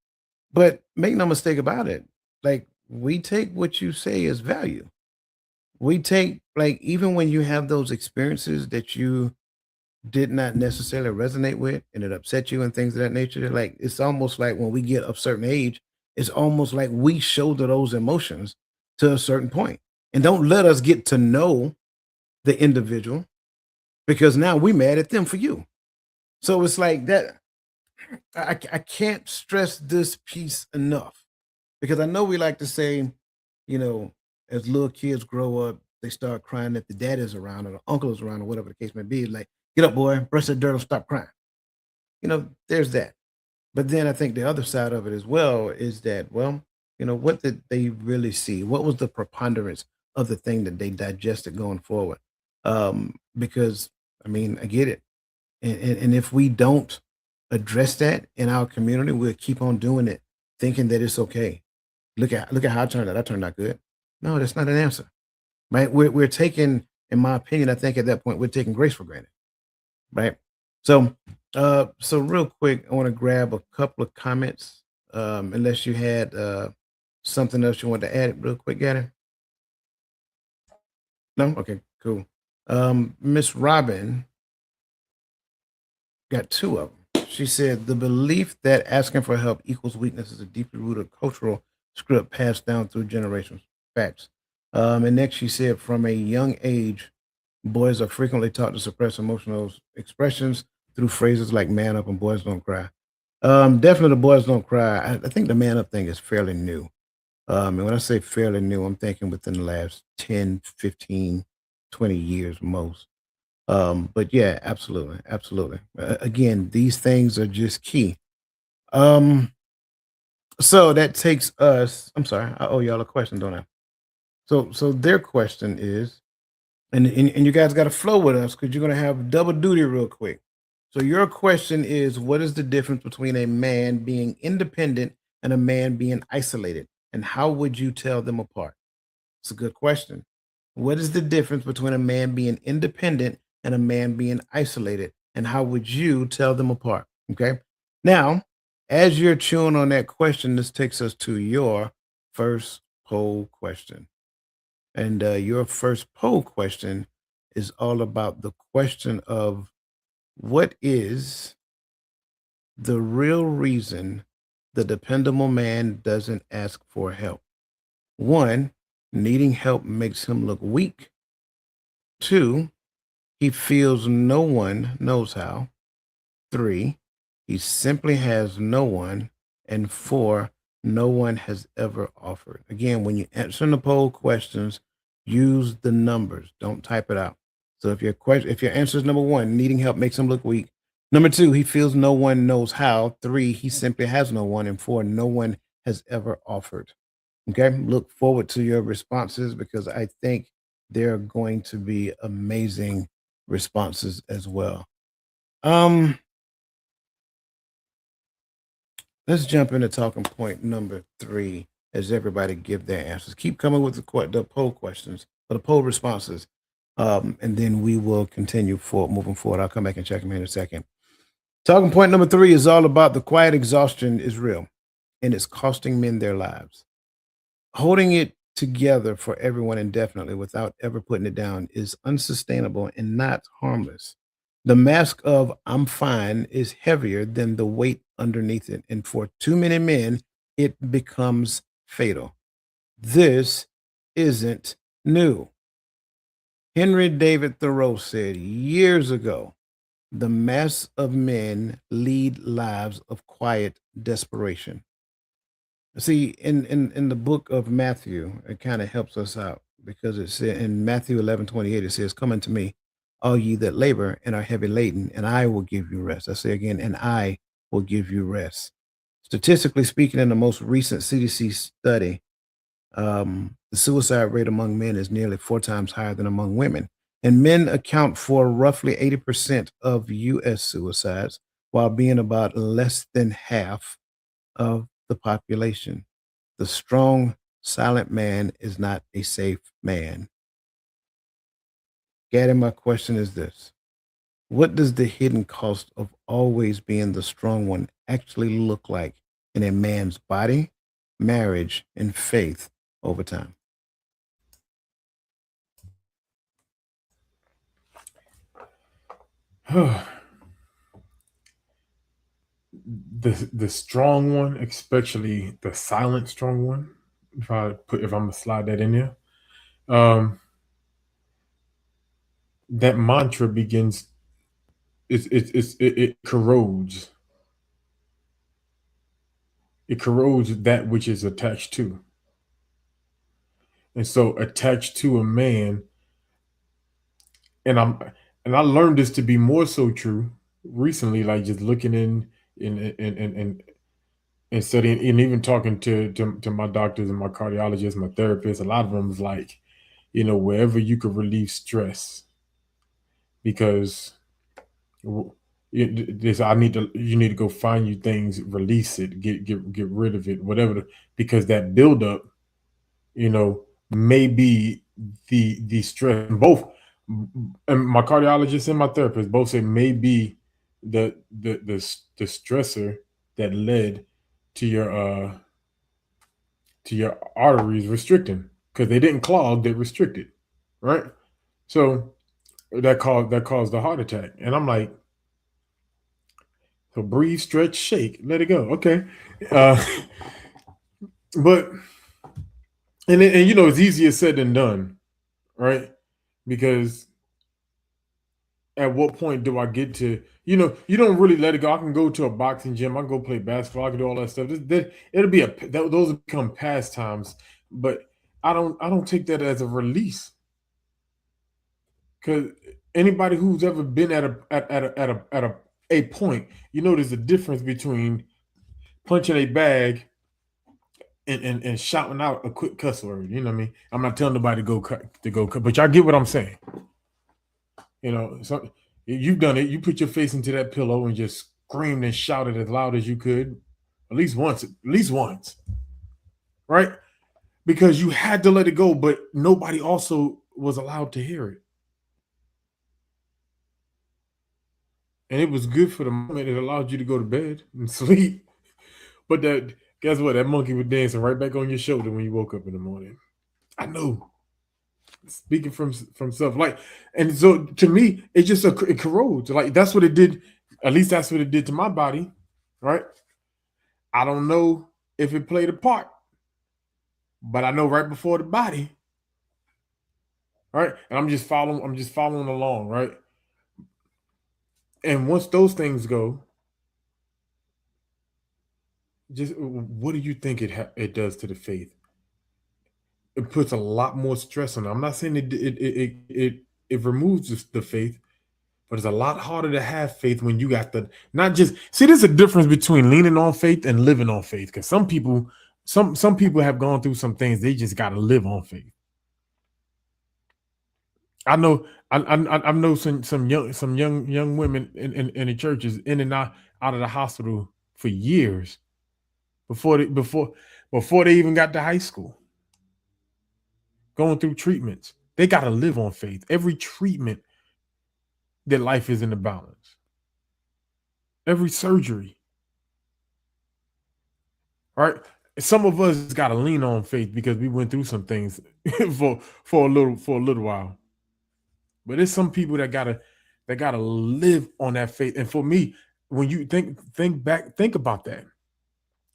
but make no mistake about it, like we take what you say as value. We take like even when you have those experiences that you did not necessarily resonate with and it upset you and things of that nature. Like it's almost like when we get of certain age, it's almost like we shoulder those emotions to a certain point and don't let us get to know the individual because now we mad at them for you. So it's like that. I can't stress this piece enough because I know we like to say, you know, as little kids grow up, they start crying if the dad is around or the uncle is around or whatever the case may be. Like, get up, boy, brush that dirt and stop crying. There's that. But then I think the other side of it as well is that, well, what did they really see? What was the preponderance of the thing that they digested going forward? Because I mean, I get it. And if we don't address that in our community, we'll keep on doing it, thinking that it's okay. Look at how I turned out. I turned out good. No, that's not an answer. Right? We're taking, in my opinion, I think at that point we're taking grace for granted. Right. So real quick, I want to grab a couple of comments. Unless you had something else you want to add real quick, Gary. No? Okay, cool. Miss Robin got two of them. She said the belief that asking for help equals weakness is a deeply rooted cultural script passed down through generations. Facts. And next she said from a young age, boys are frequently taught to suppress emotional expressions through phrases like man up and boys don't cry. Definitely the boys don't cry. I think the man up thing is fairly new. And when I say fairly new, I'm thinking within the last 10, 15, 20 years most. But yeah, absolutely, absolutely. Again, these things are just key. Um, so that takes us. I'm sorry, I owe y'all a question, don't I? So their question is, and you guys got to flow with us because you're gonna have double duty real quick. So your question is, what is the difference between a man being independent and a man being isolated, and how would you tell them apart? It's a good question. What is the difference between a man being independent and a man being isolated? And how would you tell them apart? Okay. Now, as you're chewing on that question, this takes us to your first poll question. And your first poll question is all about the question of what is the real reason the dependable man doesn't ask for help? One, needing help makes him look weak. Two, he feels no one knows how. Three, he simply has no one. And four, no one has ever offered. Again, when you answer the poll questions, use the numbers. Don't type it out. So if your answer is number one, needing help makes him look weak. Number two, he feels no one knows how. Three, he simply has no one. And four, no one has ever offered. Okay. Look forward to your responses because I think they're going to be amazing responses as well. Um, let's jump into talking point number three as everybody give their answers. Keep coming with the poll questions or the poll responses. And then we will continue moving forward. I'll come back and check them in a second. Talking point number 3 is all about the quiet exhaustion is real, and it's costing men their lives. Holding it together for everyone indefinitely without ever putting it down is unsustainable and not harmless. The mask of I'm fine is heavier than the weight underneath it. And for too many men, it becomes fatal. This isn't new. Henry David Thoreau said years ago, the mass of men lead lives of quiet desperation. See, in the book of Matthew, it kind of helps us out because it said in Matthew 11:28, it says, "Come unto me, all ye that labor and are heavy laden, and I will give you rest." I say again, and I will give you rest. Statistically speaking, in the most recent CDC study, the suicide rate among men is nearly 4 times higher than among women. And men account for roughly 80% of US suicides, while being about less than half of the population. The strong, silent man is not a safe man. Gaddy, my question is this: what does the hidden cost of always being the strong one actually look like in a man's body, marriage, and faith over time? The strong one, especially the silent strong one, if I'm gonna slide that in there, um, that mantra begins. It corrodes. It corrodes that which is attached to, and so attached to a man. And I learned this to be more so true recently, like just looking in studying and even talking to my doctors and my cardiologists, my therapists. A lot of them is like, wherever you could relieve stress, because this you need to go find you things, release it, get rid of it, whatever, because that buildup, may be the stress. Both, and my cardiologist and my therapist both say maybe the stressor that led to your arteries restricting, because they didn't clog, they restricted, right? So that caused the heart attack. And I'm like, so breathe, stretch, shake, let it go. Okay. Uh, but and it's easier said than done, right? Because at what point do I get to, you don't really let it go. I can go to a boxing gym, I can go play basketball, I can do all that stuff. It'll be those will become pastimes, but I don't take that as a release, because anybody who's ever been at a point, there's a difference between punching a bag and shouting out a quick cuss word. You know what I mean? I'm not telling nobody to go cut, but y'all get what I'm saying. So you've done it. You put your face into that pillow and just screamed and shouted as loud as you could, at least once, right? Because you had to let it go, but nobody also was allowed to hear it. And it was good for the moment. It allowed you to go to bed and sleep. But guess what? That monkey was dancing right back on your shoulder when you woke up in the morning. I know. Speaking from self, like, and so to me, it just it corrodes. Like, that's what it did. At least that's what it did to my body, right? I don't know if it played a part, but I know right before the body, right? And I'm just following along, right? And once those things go, just what do you think it does to the faith? It puts a lot more stress on it. I'm not saying it removes the faith, but it's a lot harder to have faith when you got the not just see. There's a difference between leaning on faith and living on faith. Because some people have gone through some things, they just got to live on faith. I know I know some young women in the churches in and out of the hospital for years before they even got to high school, going through treatments. They got to live on faith. Every treatment, their life is in the balance. every surgery. All right. Some of us got to lean on faith because we went through some things for a little while. But there's some people that gotta live on that faith. And for me, when you think about that.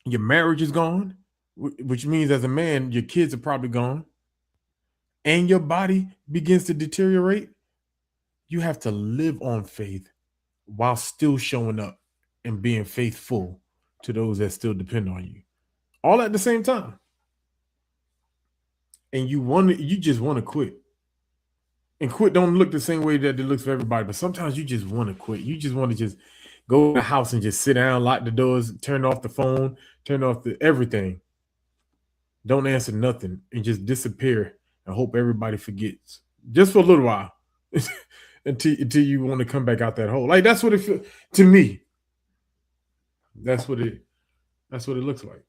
Your marriage is gone, which means as a man, your kids are probably gone, and your body begins to deteriorate. You have to live on faith while still showing up and being faithful to those that still depend on you. All at the same time. And you just want to quit. And quit don't look the same way that it looks for everybody, but sometimes you just want to quit. You just want to just go in the house and just sit down, lock the doors, turn off the phone, turn off the everything. Don't answer nothing and just disappear and hope everybody forgets just for a little while until you want to come back out that hole. Like that's what it feels to me. That's what it looks like.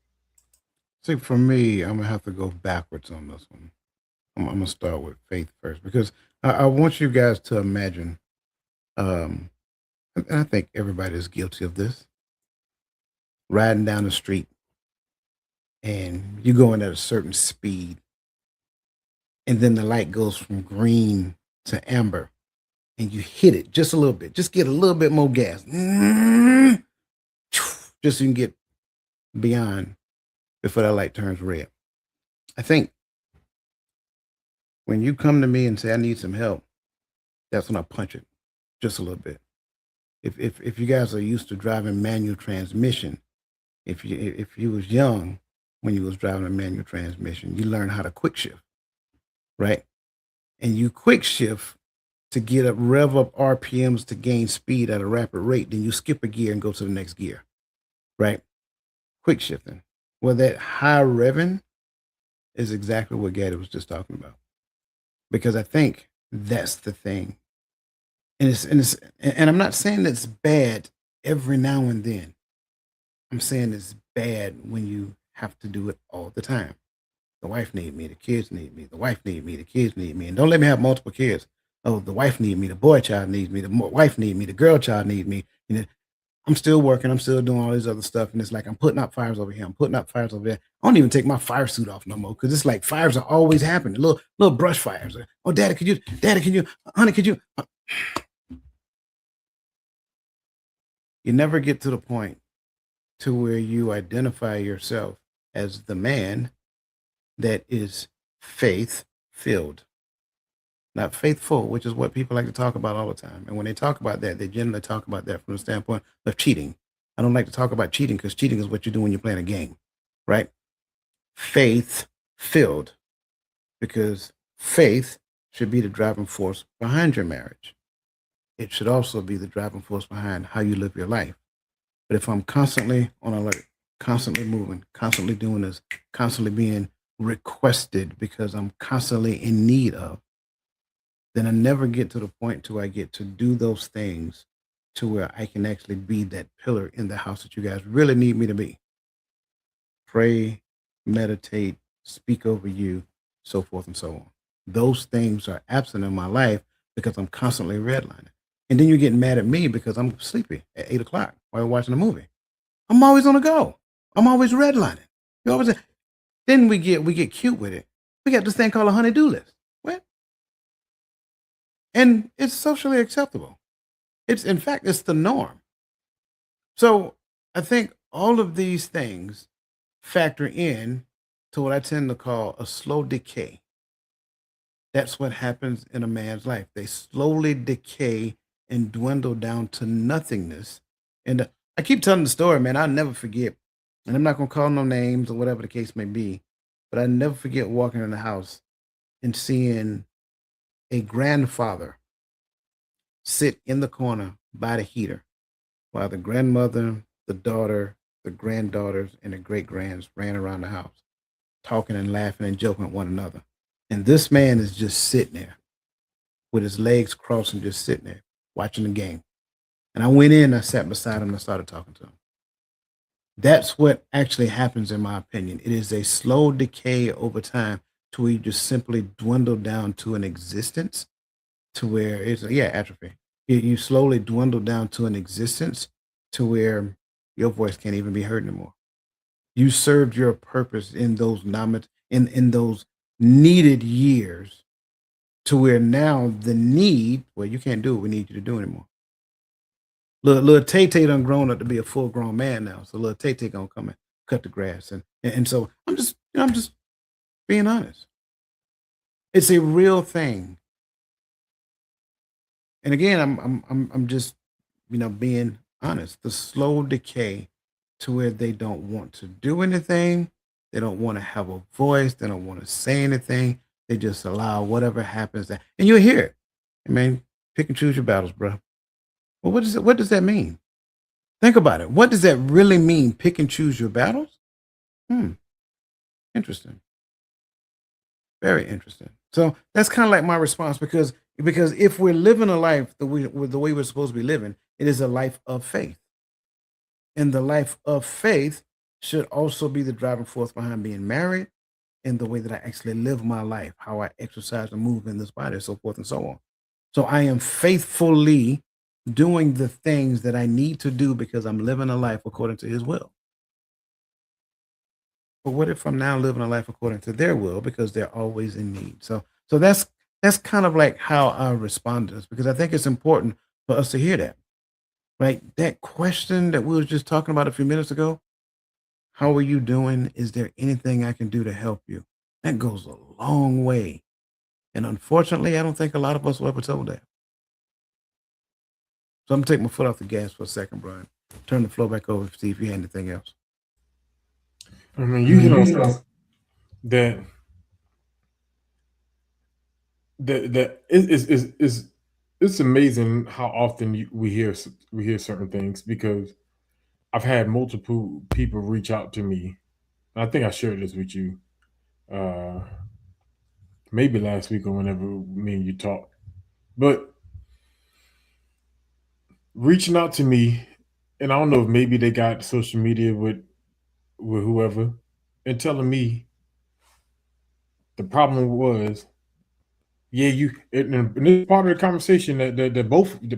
See, for me, I'm gonna have to go backwards on this one. I'm gonna start with faith first because I want you guys to imagine, um, and I think everybody is guilty of this, riding down the street and you're going at a certain speed, and then the light goes from green to amber, and you hit it just a little bit, just get a little bit more gas, just so you can get beyond before that light turns red. I think when you come to me and say I need some help, that's when I punch it just a little bit. If you guys are used to driving manual transmission, if you was young when you was driving a manual transmission, you learn how to quick shift, right? And you quick shift to get up, rev up RPMs to gain speed at a rapid rate. Then you skip a gear and go to the next gear, right? Quick shifting. Well, that high revving is exactly what Gaddy was just talking about, because I think that's the thing. And I'm not saying it's bad every now and then. I'm saying it's bad when you have to do it all the time. The wife need me, the kids need me, the wife need me, the kids need me, and don't let me have multiple kids. Oh, the wife need me, the boy child needs me, the wife need me, the girl child need me. You know, I'm still working, I'm still doing all this other stuff, and it's like I'm putting out fires over here, I'm putting out fires over there. I don't even take my fire suit off no more because it's like fires are always happening, little brush fires. Oh, daddy, honey, could you? You never get to the point to where you identify yourself as the man that is faith filled, not faithful, which is what people like to talk about all the time. And when they talk about that, they generally talk about that from the standpoint of cheating. I don't like to talk about cheating because cheating is what you do when you're playing a game, right? Faith filled, because faith should be the driving force behind your marriage. It should also be the driving force behind how you live your life. But if I'm constantly on alert, constantly moving, constantly doing this, constantly being requested because I'm constantly in need of, then I never get to the point to I get to do those things to where I can actually be that pillar in the house that you guys really need me to be. Pray, meditate, speak over you, so forth and so on. Those things are absent in my life because I'm constantly redlining. And then you're getting mad at me because I'm sleepy at 8 o'clock while I'm watching a movie. I'm always on the go. I'm always redlining. You always. Then we get cute with it. We got this thing called a honey-do list. What? And it's socially acceptable. In fact, it's the norm. So I think all of these things factor in to what I tend to call a slow decay. That's what happens in a man's life. They slowly decay and dwindle down to nothingness. And I keep telling the story, man. I'll never forget. And I'm not going to call no names or whatever the case may be, but I never forget walking in the house and seeing a grandfather sit in the corner by the heater while the grandmother, the daughter, the granddaughters, and the great grands ran around the house, talking and laughing and joking with one another. And this man is just sitting there with his legs crossed and just sitting there watching the game. And I went in, I sat beside him, and I started talking to him. That's what actually happens, in my opinion. It is a slow decay over time to where you just simply dwindle down to an existence to where it's, atrophy. You slowly dwindle down to an existence to where your voice can't even be heard anymore. You served your purpose in those in those needed years to where now the need, well, you can't do what we need you to do anymore. Little Tay Tay done grown up to be a full grown man now. So little Tay Tay gonna come and cut the grass. And so I'm just being honest. It's a real thing. And again, I'm just, being honest. The slow decay to where they don't want to do anything, they don't want to have a voice, they don't want to say anything. They just allow whatever happens that, and you'll hear it. I mean, pick and choose your battles, bro. Well, what does that mean? Think about it. What does that really mean? Pick and choose your battles? Hmm. Interesting. Very interesting. So that's kind of like my response because if we're living a life the way we're supposed to be living, it is a life of faith. And the life of faith should also be the driving force behind being married and the way that I actually live my life, how I exercise and move in this body, so forth and so on. So I am faithfully doing the things that I need to do because I'm living a life according to his will. But what if I'm now living a life according to their will because they're always in need? So that's kind of like how I respond to this because I think it's important for us to hear that. Right? That question that we were just talking about a few minutes ago, how are you doing? Is there anything I can do to help you? That goes a long way. And unfortunately, I don't think a lot of us will ever tell that. So I'm gonna take my foot off the gas for a second, Brian. Turn the floor back over to see if you had anything else. I mean, you hit on stuff that is it's amazing how often we hear certain things because I've had multiple people reach out to me. I think I shared this with you, uh, maybe last week or whenever me and you talked. But reaching out to me, and I don't know if maybe they got social media with whoever, and telling me the problem was, yeah, and this part of the conversation that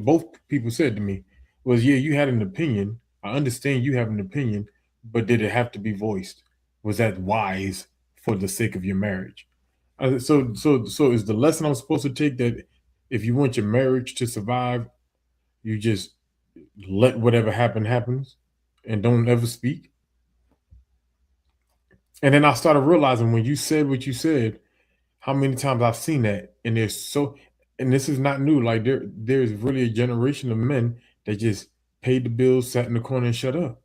both people said to me was, yeah, you had an opinion. I understand you have an opinion, but did it have to be voiced? Was that wise for the sake of your marriage? So is the lesson I'm supposed to take that if you want your marriage to survive, you just let whatever happens and don't ever speak? And then I started realizing when you said what you said, how many times I've seen that, and and this is not new. Like there's really a generation of men that just paid the bills, sat in the corner, and shut up,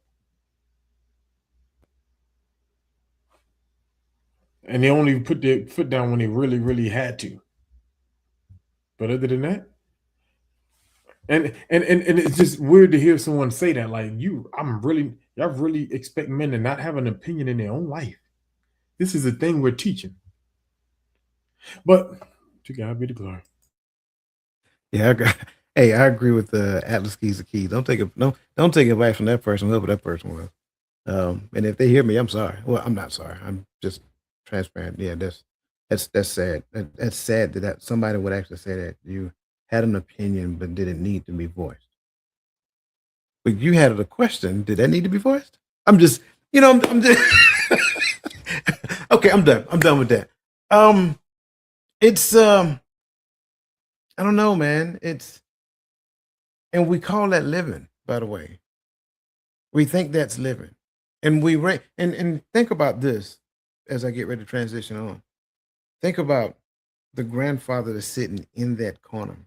and they only put their foot down when they really, really had to. But other than that, and it's just weird to hear someone say that. Like y'all really expect men to not have an opinion in their own life. This is a thing we're teaching, but to God be the glory. Yeah, hey, I agree with Atlas Keys the Key. Don't take advice from that person, whoever that person was. And if they hear me, I'm sorry. Well, I'm not sorry. I'm just transparent. Yeah, that's sad. That's sad that somebody would actually say that you had an opinion but didn't need to be voiced. But you had a question. Did that need to be voiced? I'm just, I'm just okay. I'm done. I'm done with that. It's I don't know, man. And we call that living, by the way. We think that's living. And and think about this as I get ready to transition on. Think about the grandfather that's sitting in that corner,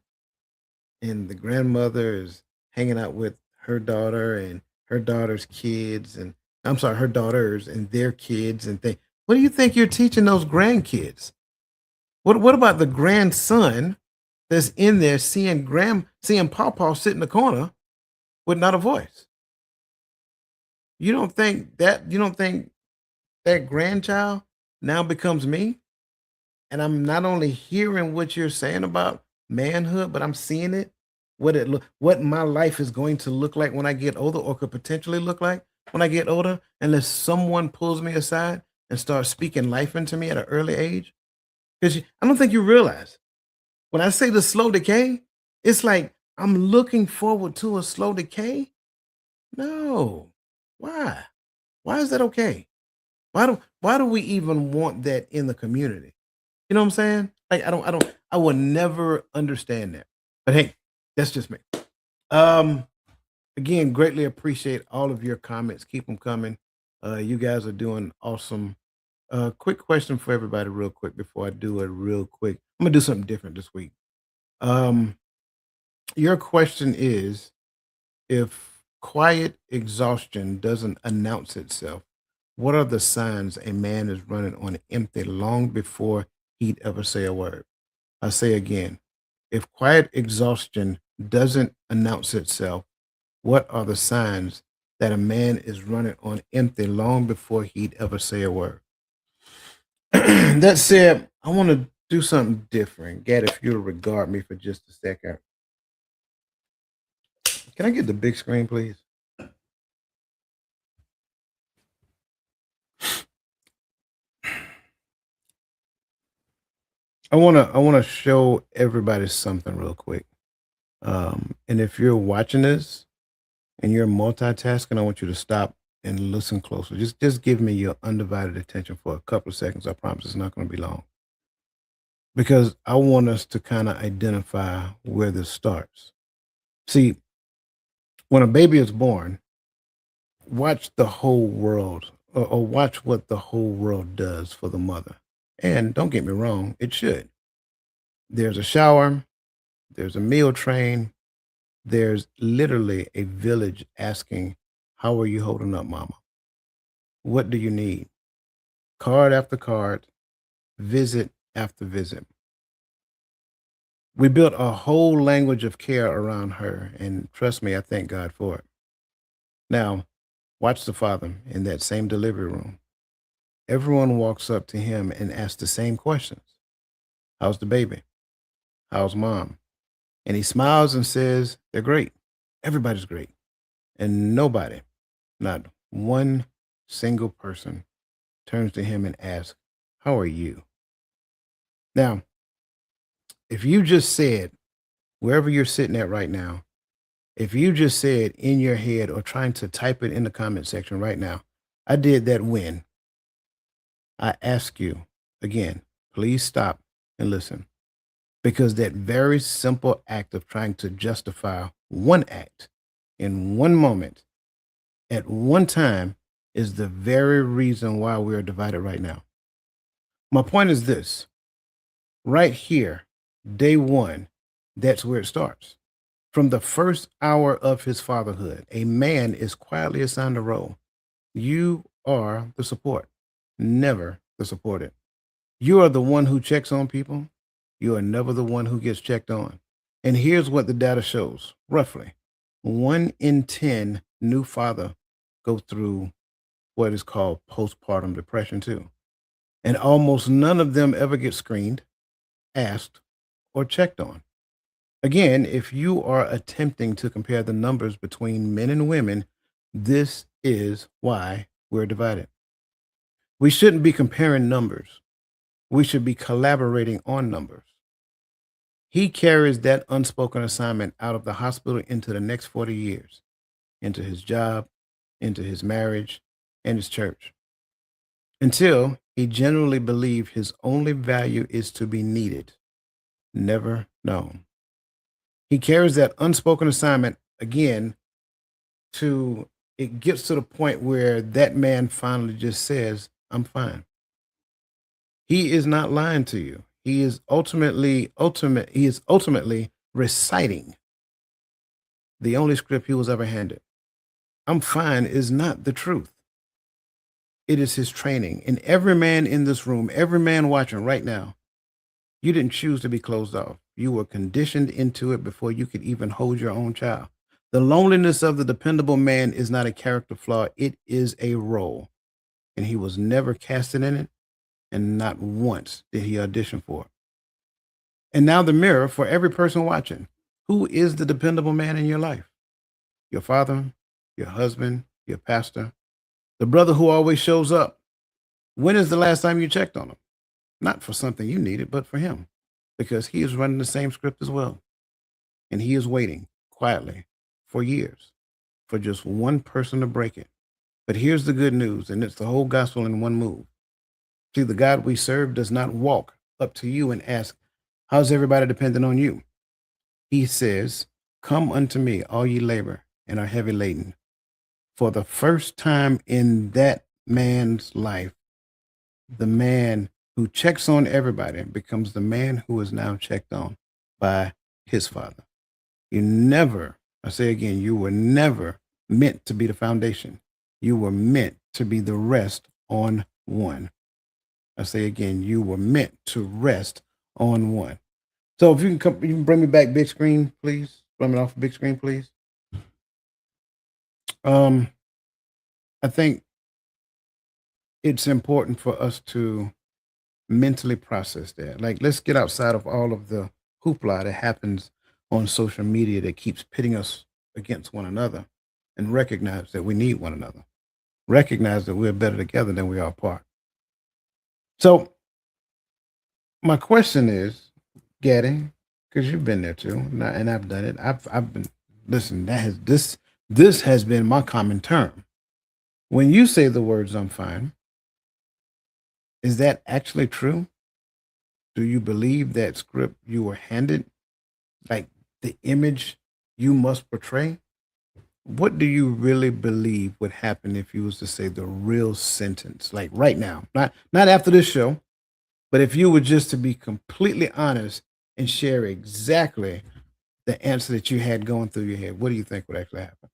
and the grandmother is hanging out with her daughter and her daughter's kids, and I'm sorry, her daughters and their kids, and think, what do you think you're teaching those grandkids? What about the grandson that's in there seeing Pawpaw sit in the corner with not a voice? You don't think that grandchild now becomes me? And I'm not only hearing what you're saying about manhood, but I'm seeing it, what my life is going to look like when I get older, or could potentially look like when I get older, unless someone pulls me aside and starts speaking life into me at an early age. Because I don't think you realize when I say the slow decay, it's like I'm looking forward to a slow decay, No. Why? Why is that okay? Why do we even want that in the community? You know what I'm saying? Like I will never understand that. But hey, that's just me. Um Again, greatly appreciate all of your comments. Keep them coming. You guys are doing awesome. Quick question for everybody, real quick, before I do it real quick. I'm gonna do something different this week. Um, your question is, if quiet exhaustion doesn't announce itself, what are the signs a man is running on empty long before he'd ever say a word? I say again, if quiet exhaustion doesn't announce itself, what are the signs that a man is running on empty long before he'd ever say a word? That said, I want to do something different. Gad, if you'll regard me for just a second. Can I get the big screen, please? I wanna show everybody something real quick. And if you're watching this and you're multitasking, I want you to stop and listen closer. Just give me your undivided attention for a couple of seconds. I promise it's not going to be long. Because I want us to kind of identify where this starts. See, when a baby is born, watch the whole world or watch what the whole world does for the mother. And don't get me wrong, it should. There's a shower, there's a meal train, there's literally a village asking, "How are you holding up, mama? What do you need?" Card after card, visit after visit. We built a whole language of care around her, and trust me, I thank God for it. Now, watch the father in that same delivery room. Everyone walks up to him and asks the same questions. How's the baby? How's mom? And he smiles and says, they're great. Everybody's great. And nobody, not one single person, turns to him and asks, how are you? Now, if you just said, wherever you're sitting at right now, if you just said in your head or trying to type it in the comment section right now, I did that when I ask you again, please stop and listen. Because that very simple act of trying to justify one act in one moment at one time is the very reason why we are divided right now. My point is this right here, day one, that's where it starts. From the first hour of his fatherhood, a man is quietly assigned a role. You are the support, never the supported. You are the one who checks on people. You are never the one who gets checked on. And here's what the data shows roughly 1 in 10 new father go through what is called postpartum depression, too. And almost none of them ever get screened, asked, or checked on. Again, if you are attempting to compare the numbers between men and women, this is why we're divided. We shouldn't be comparing numbers. We should be collaborating on numbers. He carries that unspoken assignment out of the hospital into the next 40 years, into his job, into his marriage, and his church, until he genuinely believes his only value is to be needed, never known. He carries that unspoken assignment again to it gets to the point where that man finally just says, I'm fine. He is not lying to you. He is ultimately reciting the only script he was ever handed. I'm fine is not the truth. It is his training. And every man in this room, every man watching right now, you didn't choose to be closed off. You were conditioned into it before you could even hold your own child. The loneliness of the dependable man is not a character flaw. It is a role. And he was never casted in it. And not once did he audition for it. And now the mirror for every person watching. Who is the dependable man in your life? Your father, your husband, your pastor, the brother who always shows up. When is the last time you checked on him? Not for something you needed, but for him, because he is running the same script as well. And he is waiting quietly for years. for just one person to break it. But here's the good news, and it's the whole gospel in one move. See, the God we serve does not walk up to you and ask, how's everybody dependent on you? He says, come unto me, all ye labor and are heavy laden. For the first time in that man's life, the man who checks on everybody becomes the man who is now checked on by his Father. You never, I say again, you were never meant to be the foundation. You were meant to be the rest on one. I say again, you were meant to rest on one. So if you can come, you can bring me back big screen, please. Bring me off big screen, please. I think it's important for us to mentally process that. Like, let's get outside of all of the hoopla that happens on social media that keeps pitting us against one another and recognize that we need one another. Recognize that we're better together than we are apart. So my question is, Gaddy, because you've been there too, and I've done it. I've been, listen, this has been my common term. When you say the words "I'm fine," is that actually true? Do you believe that script you were handed, like the image you must portray? What do you really believe would happen if you was to say the real sentence, like right now, not after this show, but if you were just to be completely honest and share exactly the answer that you had going through your head, what do you think would actually happen?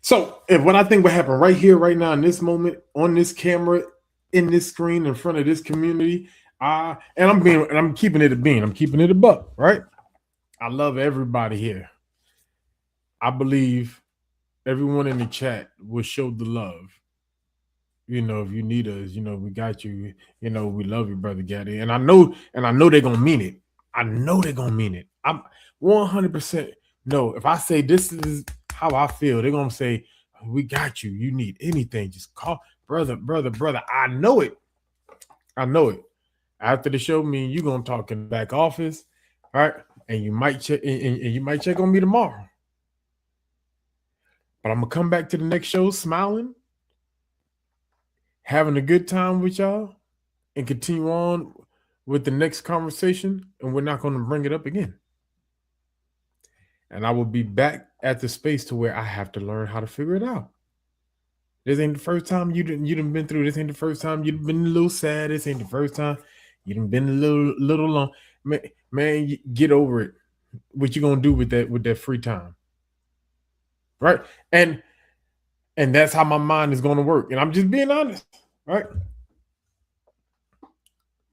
So if what I think would happen right here, right now, in this moment, on this camera, in this screen, in front of this community, and I'm keeping it a bean, I'm keeping it a buck, right? I love everybody here. I believe everyone in the chat will show the love. You know, if you need us, you know, we got you. You know, we love you, brother Gaddy. And I know they're gonna mean it. I know they're gonna mean it. I'm 100% no. If I say this is how I feel, they're gonna say, we got you. You need anything, just call brother. I know it. I know it. After the show, me and you gonna talk in the back office, all right? And you might check and you might check on me tomorrow. But I'm gonna come back to the next show smiling, having a good time with y'all, and continue on with the next conversation, and we're not going to bring it up again. And I will be back at the space to where I have to learn how to figure it out. This ain't the first time you done been through. This ain't the first time you've been a little sad. This ain't the first time you done been a little long. Man, get over it. What you gonna do with that free time, right? And that's how my mind is gonna work. And I'm just being honest, right?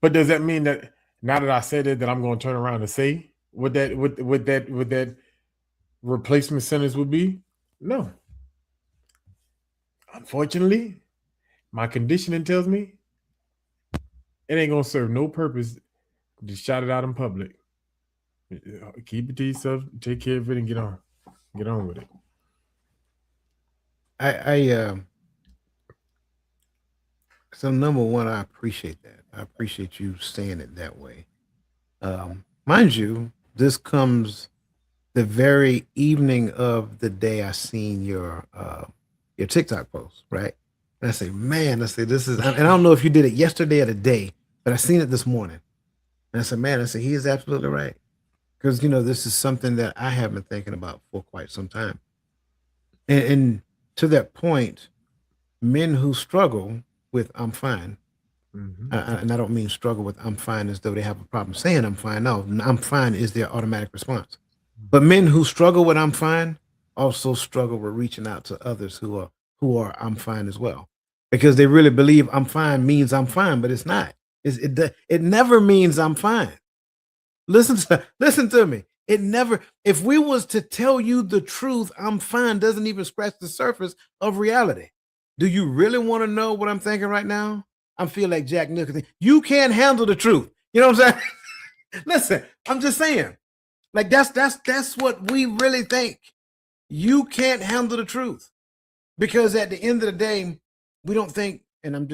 But does that mean that now that I said it, that I'm going to turn around and say what that replacement sentence would be? No. Unfortunately, my conditioning tells me it ain't going to serve no purpose to shout it out in public. Keep it to yourself, take care of it, and get on with it. So number one, I appreciate that. I appreciate you saying it that way. Mind you, this comes the very evening of the day I seen your TikTok post, right? And I say, man, this is, and I don't know if you did it yesterday or today, but I seen it this morning. And I said, man, he is absolutely right. Because, you know, this is something that I have been thinking about for quite some time. And to that point, men who struggle with "I'm fine," and I don't mean struggle with "I'm fine" as though they have a problem saying "I'm fine." No, "I'm fine" is their automatic response. But men who struggle with "I'm fine" also struggle with reaching out to others who are "I'm fine" as well, because they really believe "I'm fine" means I'm fine, but it's not. It never means I'm fine. Listen to me. It never. If we was to tell you the truth, "I'm fine" doesn't even scratch the surface of reality. Do you really want to know what I'm thinking right now? I feel like Jack Nicholson. You can't handle the truth. You know what I'm saying? Listen, I'm just saying. Like that's what we really think. You can't handle the truth. Because at the end of the day, we don't think, I'm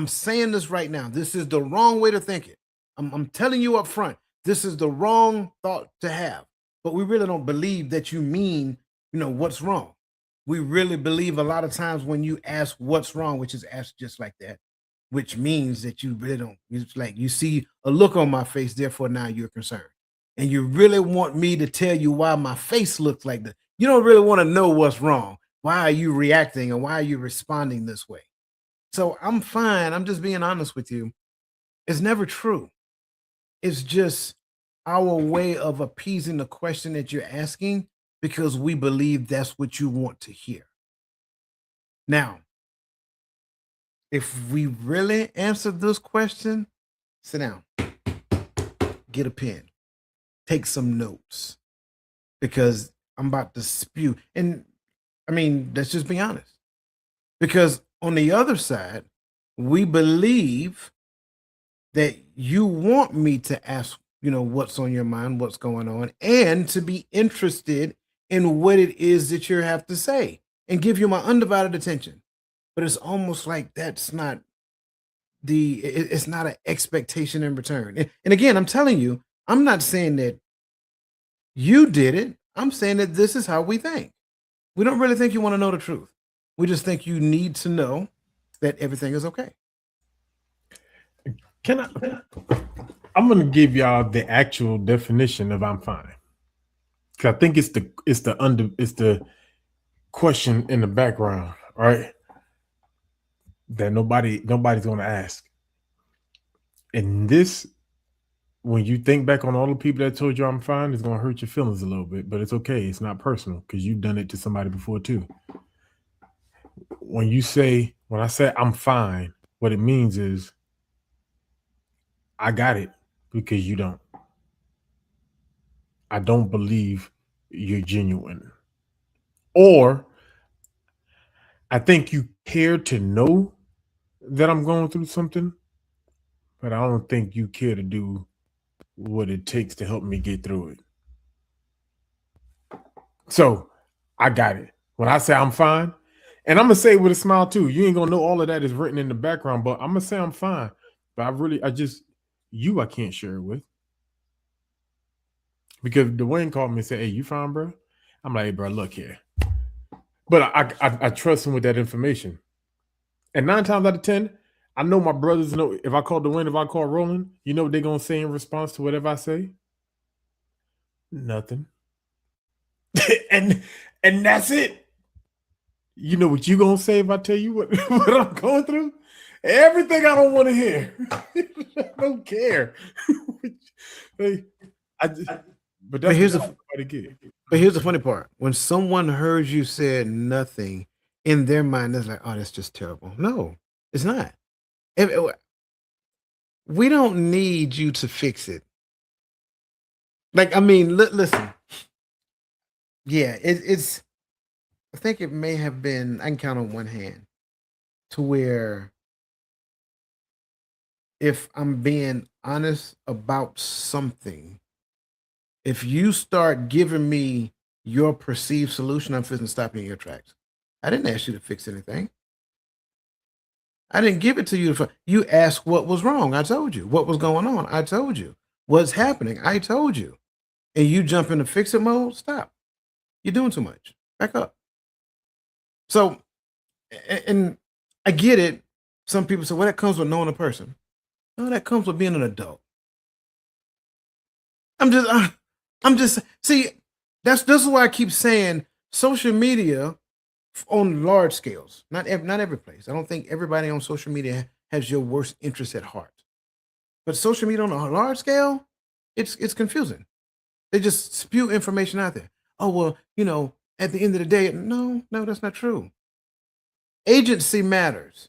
saying this right now. This is the wrong way to think it. I'm telling you up front. this is the wrong thought to have. But we really don't believe that you mean, what's wrong. We really believe a lot of times when you ask what's wrong, which is asked just like that, which means that you really don't. It's like you see a look on my face, therefore now you're concerned. And you really want me to tell you why my face looks like this. You don't really want to know what's wrong. Why are you reacting and why are you responding this way? So I'm fine. I'm just being honest with you. It's never true. It's just our way of appeasing the question that you're asking because we believe that's what you want to hear. Now, if we really answer this question, sit down, get a pen, take some notes, because I'm about to spew. And I mean, let's just be honest. Because on the other side, we believe that you want me to ask, what's on your mind, what's going on, and to be interested in what it is that you have to say and give you my undivided attention. But it's almost like that's not it's not an expectation in return. And again, I'm telling you, I'm not saying that you did it. I'm saying that this is how we think. We don't really think you want to know the truth. We just think you need to know that everything is okay. I'm going to give y'all the actual definition of I'm fine. Cause I think it's the question in the background, right? That nobody's going to ask. And this, when you think back on all the people that told you I'm fine, it's going to hurt your feelings a little bit, but it's okay. It's not personal because you've done it to somebody before too. When I say I'm fine, what it means is I got it because you don't. I don't believe you're genuine. Or I think you care to know that I'm going through something, but I don't think you care to do what it takes to help me get through it. So I got it. When I say I'm fine, and I'm going to say it with a smile too, you ain't going to know all of that is written in the background, but I'm going to say I'm fine. But I can't share it with. Because Dwayne called me and said, "Hey, you fine, bro?" I'm like, "Hey, bro, look here." But I trust him with that information. And 9 times out of 10, I know my brothers know if I call Dwayne, if I call Roland, you know what they're going to say in response to whatever I say? Nothing. and that's it. You know what you going to say if I tell you what I'm going through? Everything I don't want to hear. I don't care. But here's the funny part. When someone heard you say nothing, in their mind, it's like, oh, that's just terrible. No, it's not. We don't need you to fix it. Like, I mean, listen. Yeah, it's. I think it may have been. I can count on one hand, to where, if I'm being honest about something, if you start giving me your perceived solution, I'm fixing to stop you in your tracks. I didn't ask you to fix anything. I didn't give it to you. You asked what was wrong. I told you. What was going on? I told you. What's happening? I told you. And you jump into fix it mode? Stop. You're doing too much. Back up. So, and I get it. Some people say, well, that comes with knowing a person. No, that comes with being an adult. I'm just see, this is why I keep saying social media on large scales, not every place. I don't think everybody on social media has your worst interest at heart. But social media on a large scale, it's confusing. They just spew information out there. Oh, well, at the end of the day, no, that's not true. Agency matters.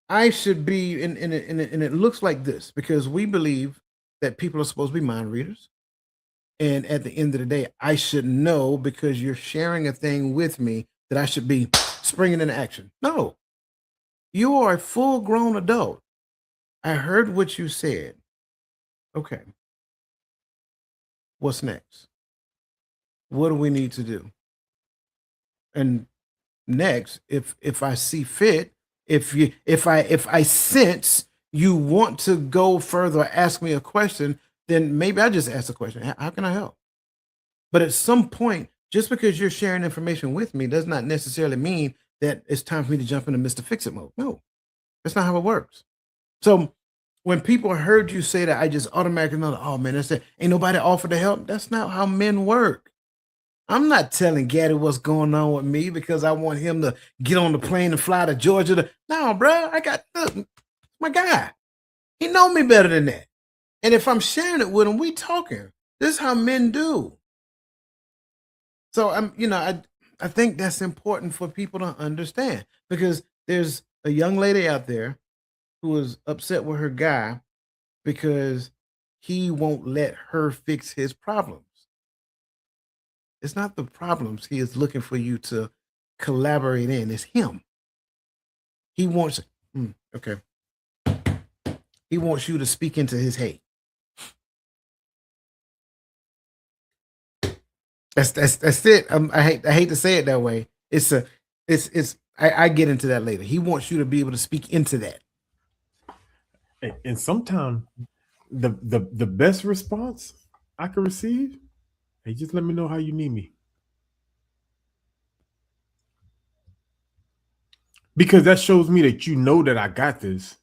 I should be, and it looks like this, because we believe that people are supposed to be mind readers. And at the end of the day, I should know, because you're sharing a thing with me, that I should be springing into action. No, you are a full-grown adult. I heard what you said. Okay. What's next? What do we need to do? And next, if I see fit, if I sense you want to go further, ask me a question, then maybe I just ask the question, how can I help? But at some point, just because you're sharing information with me does not necessarily mean that it's time for me to jump into Mr. Fix It mode. No, that's not how it works. So when people heard you say that, I just automatically know, oh man, that's it. Ain't nobody offered to help. That's not how men work. I'm not telling Gaddy what's going on with me because I want him to get on the plane and fly to Georgia. No, bro, I got my guy. He know me better than that. And if I'm sharing it with him, we talking. This is how men do. So I think that's important for people to understand because there's a young lady out there who is upset with her guy because he won't let her fix his problems. It's not the problems he is looking for you to collaborate in. It's him. He wants okay. He wants you to speak into his hate. That's it. I hate to say it that way. I get into that later. He wants you to be able to speak into that. And sometimes the best response I can receive, hey, just let me know how you need me. Because that shows me that you know that I got this,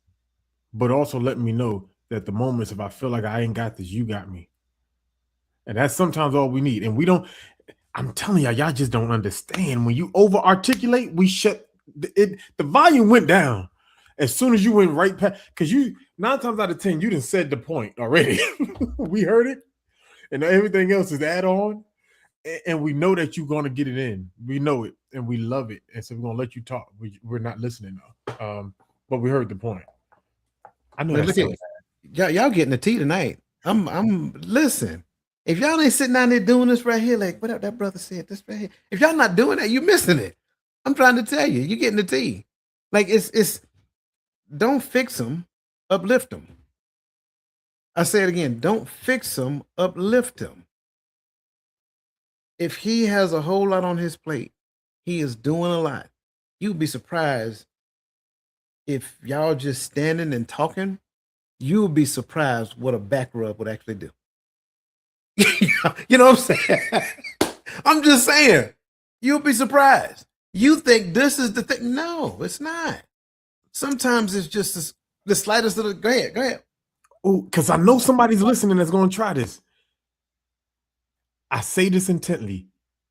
but also let me know that the moments if I feel like I ain't got this, you got me. And that's sometimes all we need. And we don't, I'm telling y'all just don't understand. When you over articulate, we shut it, the volume went down as soon as you went right past, because you 9 times out of 10, you done said the point already. We heard it, and everything else is add on. And we know that you're going to get it in. We know it, and we love it. And so we're going to let you talk. We're not listening though. But we heard the point. I know that's so bad. Y'all getting the tea tonight. I'm listen. If y'all ain't sitting down there doing this right here, like what that brother said, this right here. If y'all not doing that, you're missing it. I'm trying to tell you, you're getting the tea. Like it's don't fix them, uplift them. I say it again, don't fix them, uplift them. If he has a whole lot on his plate, he is doing a lot. You'd be surprised if y'all just standing and talking, you'll be surprised what a back rub would actually do. You know what I'm saying? I'm just saying, you'll be surprised. You think this is the thing. No, it's not. Sometimes it's just the slightest little, go ahead. Oh, because I know somebody's listening that's going to try this. I say this intently.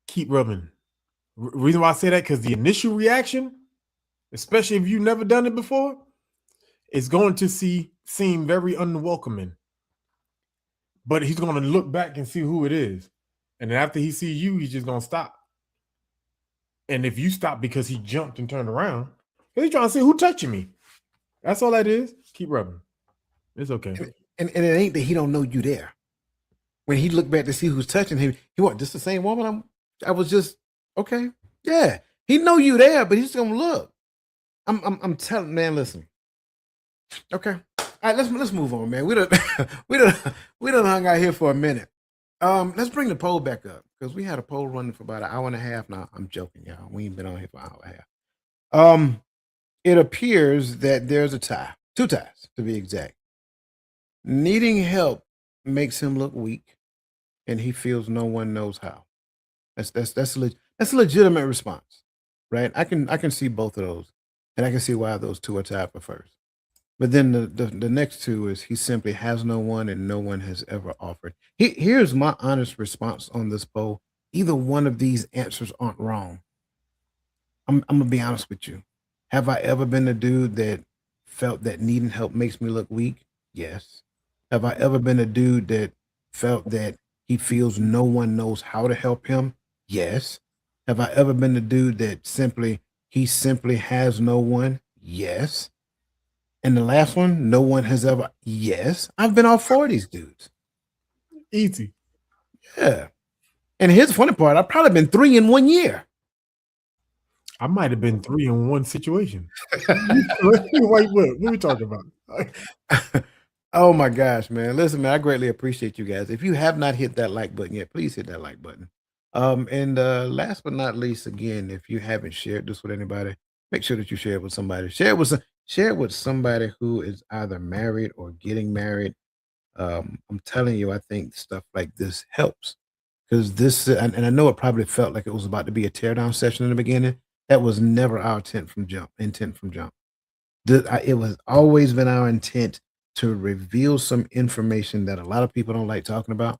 Keep rubbing. Reason why I say that, because the initial reaction, especially if you've never done it before, is going to seem very unwelcoming. But he's going to look back and see who it is. And then after he sees you, he's just going to stop. And if you stop because he jumped and turned around, he's trying to see who touching me. That's all that is. Keep rubbing. It's okay. And it ain't that he don't know you there. When he looked back to see who's touching him, he what, just the same woman? I was just, okay. Yeah. He know you there, but he's gonna look. I'm telling, man, listen. Okay. All right, let's move on, man. We done hung out here for a minute. Let's bring the poll back up because we had a poll running for about an hour and a half now. I'm joking, y'all. We ain't been on here for an hour and a half. It appears that there's a tie, 2 ties to be exact. Needing help makes him look weak, and he feels no one knows how. That's a legitimate response, right? I can see both of those, and I can see why those 2 are tied for first. But then the next 2 is he simply has no one, and no one has ever offered. Here's my honest response on this poll. Either one of these answers aren't wrong. I'm gonna be honest with you. Have I ever been a dude that felt that needing help makes me look weak? Yes. Have I ever been a dude that felt that he feels no one knows how to help him? Yes. Have I ever been the dude that simply has no one? Yes. And the last one, no one has ever. Yes. I've been all 4 of these dudes. Easy. Yeah. And here's the funny part. I've probably been 3 in 1 year. I might have been 3 in 1 situation. Wait, what are we talking about? Oh my gosh, man. Listen, man, I greatly appreciate you guys. If you have not hit that like button yet, please hit that like button. And last but not least, again, if you haven't shared this with anybody, make sure that you share it with somebody. Share it with somebody who is either married or getting married. I'm telling you, I think stuff like this helps because this, and I know it probably felt like it was about to be a teardown session in the beginning. That was never our intent from jump. It was always been our intent to reveal some information that a lot of people don't like talking about,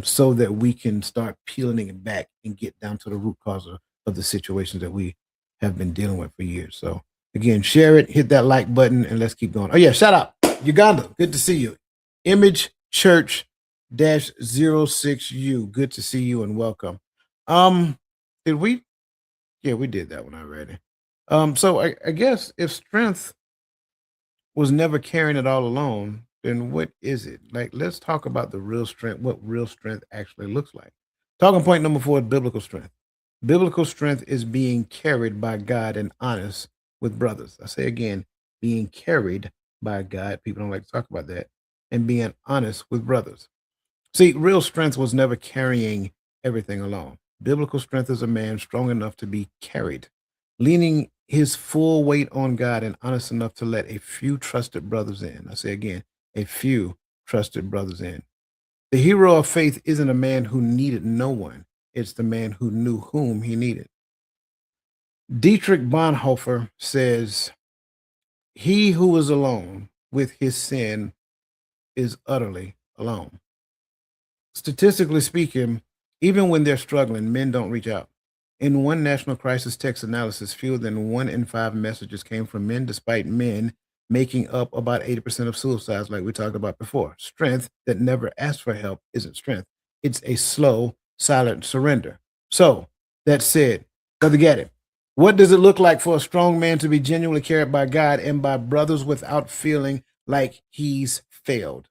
so that we can start peeling it back and get down to the root cause of the situations that we have been dealing with for years. So again, share it, hit that like button, and let's keep going. Oh yeah, shout out Uganda. Good to see you. Image Church dash 06U. Good to see you and welcome. Did we? Yeah, we did that one already. So I guess if strength was never carrying it all alone, then what is it? Like, let's talk about the real strength, what real strength actually looks like. Talking point number 4 is biblical strength. Biblical strength is being carried by God and honest with brothers. I say again, being carried by God. People don't like to talk about that. And being honest with brothers. See, real strength was never carrying everything alone. Biblical strength is a man strong enough to be carried, leaning his full weight on God and honest enough to let a few trusted brothers in. I say again, a few trusted brothers in. The hero of faith isn't a man who needed no one. It's the man who knew whom he needed. Dietrich Bonhoeffer says, he who is alone with his sin is utterly alone. Statistically speaking, even when they're struggling, men don't reach out. In one national crisis text analysis, fewer than 1 in 5 messages came from men, despite men making up about 80% of suicides, like we talked about before. Strength that never asks for help isn't strength. It's a slow, silent surrender. So, that said, Brother Gaddy, what does it look like for a strong man to be genuinely carried by God and by brothers without feeling like he's failed?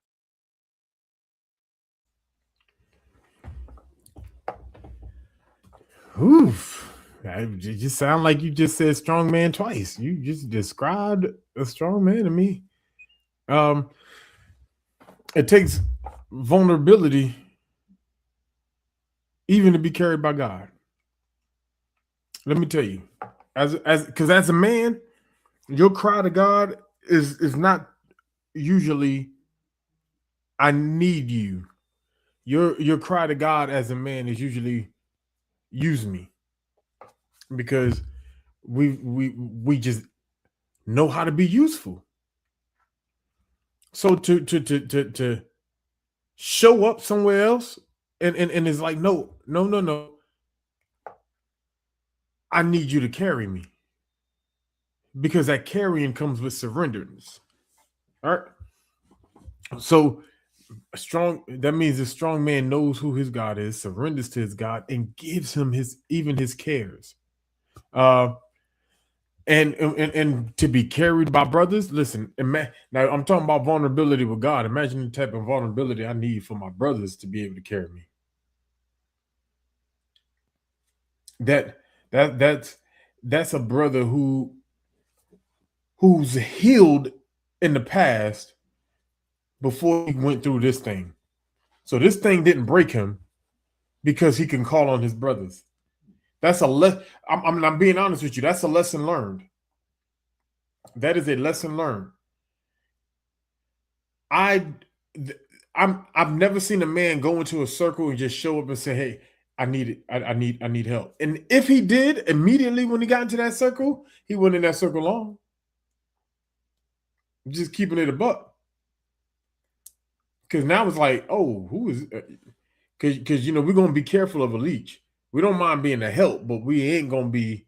Oof. It just sound like you just said strong man twice. You just described a strong man to me. It takes vulnerability even to be carried by God. Let me tell you, because as a man, your cry to God is not usually I need you. Your cry to God as a man is usually use me, because we just know how to be useful. So to show up somewhere else and it's like no. I need you to carry me, because that carrying comes with surrenderness. All right. So that means a strong man knows who his God is, surrenders to his God, and gives him his cares. And to be carried by brothers. Listen, now I'm talking about vulnerability with God. Imagine the type of vulnerability I need for my brothers to be able to carry me. That's a brother who's healed in the past before he went through this thing. So this thing didn't break him because he can call on his brothers. That's I'm being honest with you. That's a lesson learned. That is a lesson learned. I've never seen a man go into a circle and just show up and say, "Hey, I need help." And if he did, immediately when he got into that circle, he went in that circle long. Just keeping it a buck. Because now it's like, oh, who is? Because we're gonna be careful of a leech. We don't mind being a help, but we ain't gonna be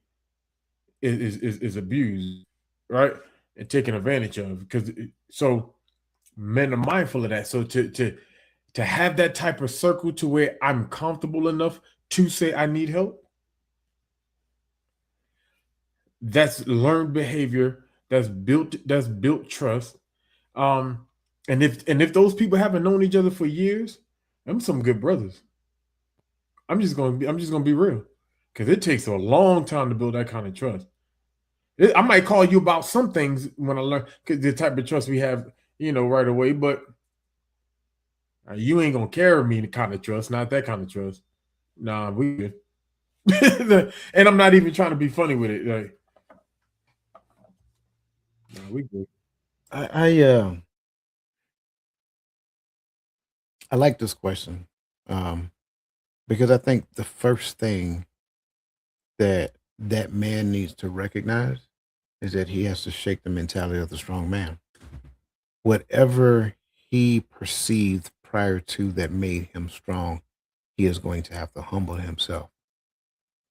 is abused, right, and taken advantage of. Because so men are mindful of that. So to have that type of circle to where I'm comfortable enough to say I need help, that's learned behavior. That's built trust. And if those people haven't known each other for years, them some good brothers. I'm just gonna be real, because it takes a long time to build that kind of trust. I might call you about some things when I learn, because the type of trust we have, right away. But you ain't gonna carry me the kind of trust, not that kind of trust. Nah, we good. And I'm not even trying to be funny with it. Like, nah, we good. I like this question because I think the first thing that man needs to recognize is that he has to shake the mentality of the strong man. Whatever he perceived prior to that made him strong, he is going to have to humble himself.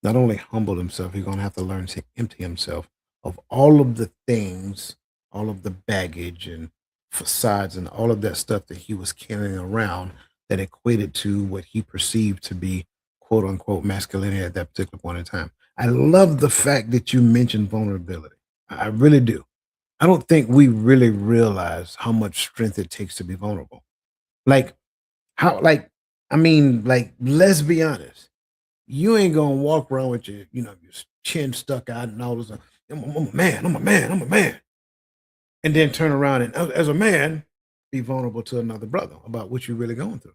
Not only humble himself, he's going to have to learn to empty himself of all of the things, all of the baggage and facades and all of that stuff that he was carrying around that equated to what he perceived to be quote unquote masculinity at that particular point in time. I love the fact that you mentioned vulnerability. I really do. I don't think we really realize how much strength it takes to be vulnerable. Like, how, like, I mean, like, let's be honest. You ain't gonna walk around with your chin stuck out and all this. I'm a man. I'm a man. I'm a man. And then turn around and, as a man, be vulnerable to another brother about what you're really going through,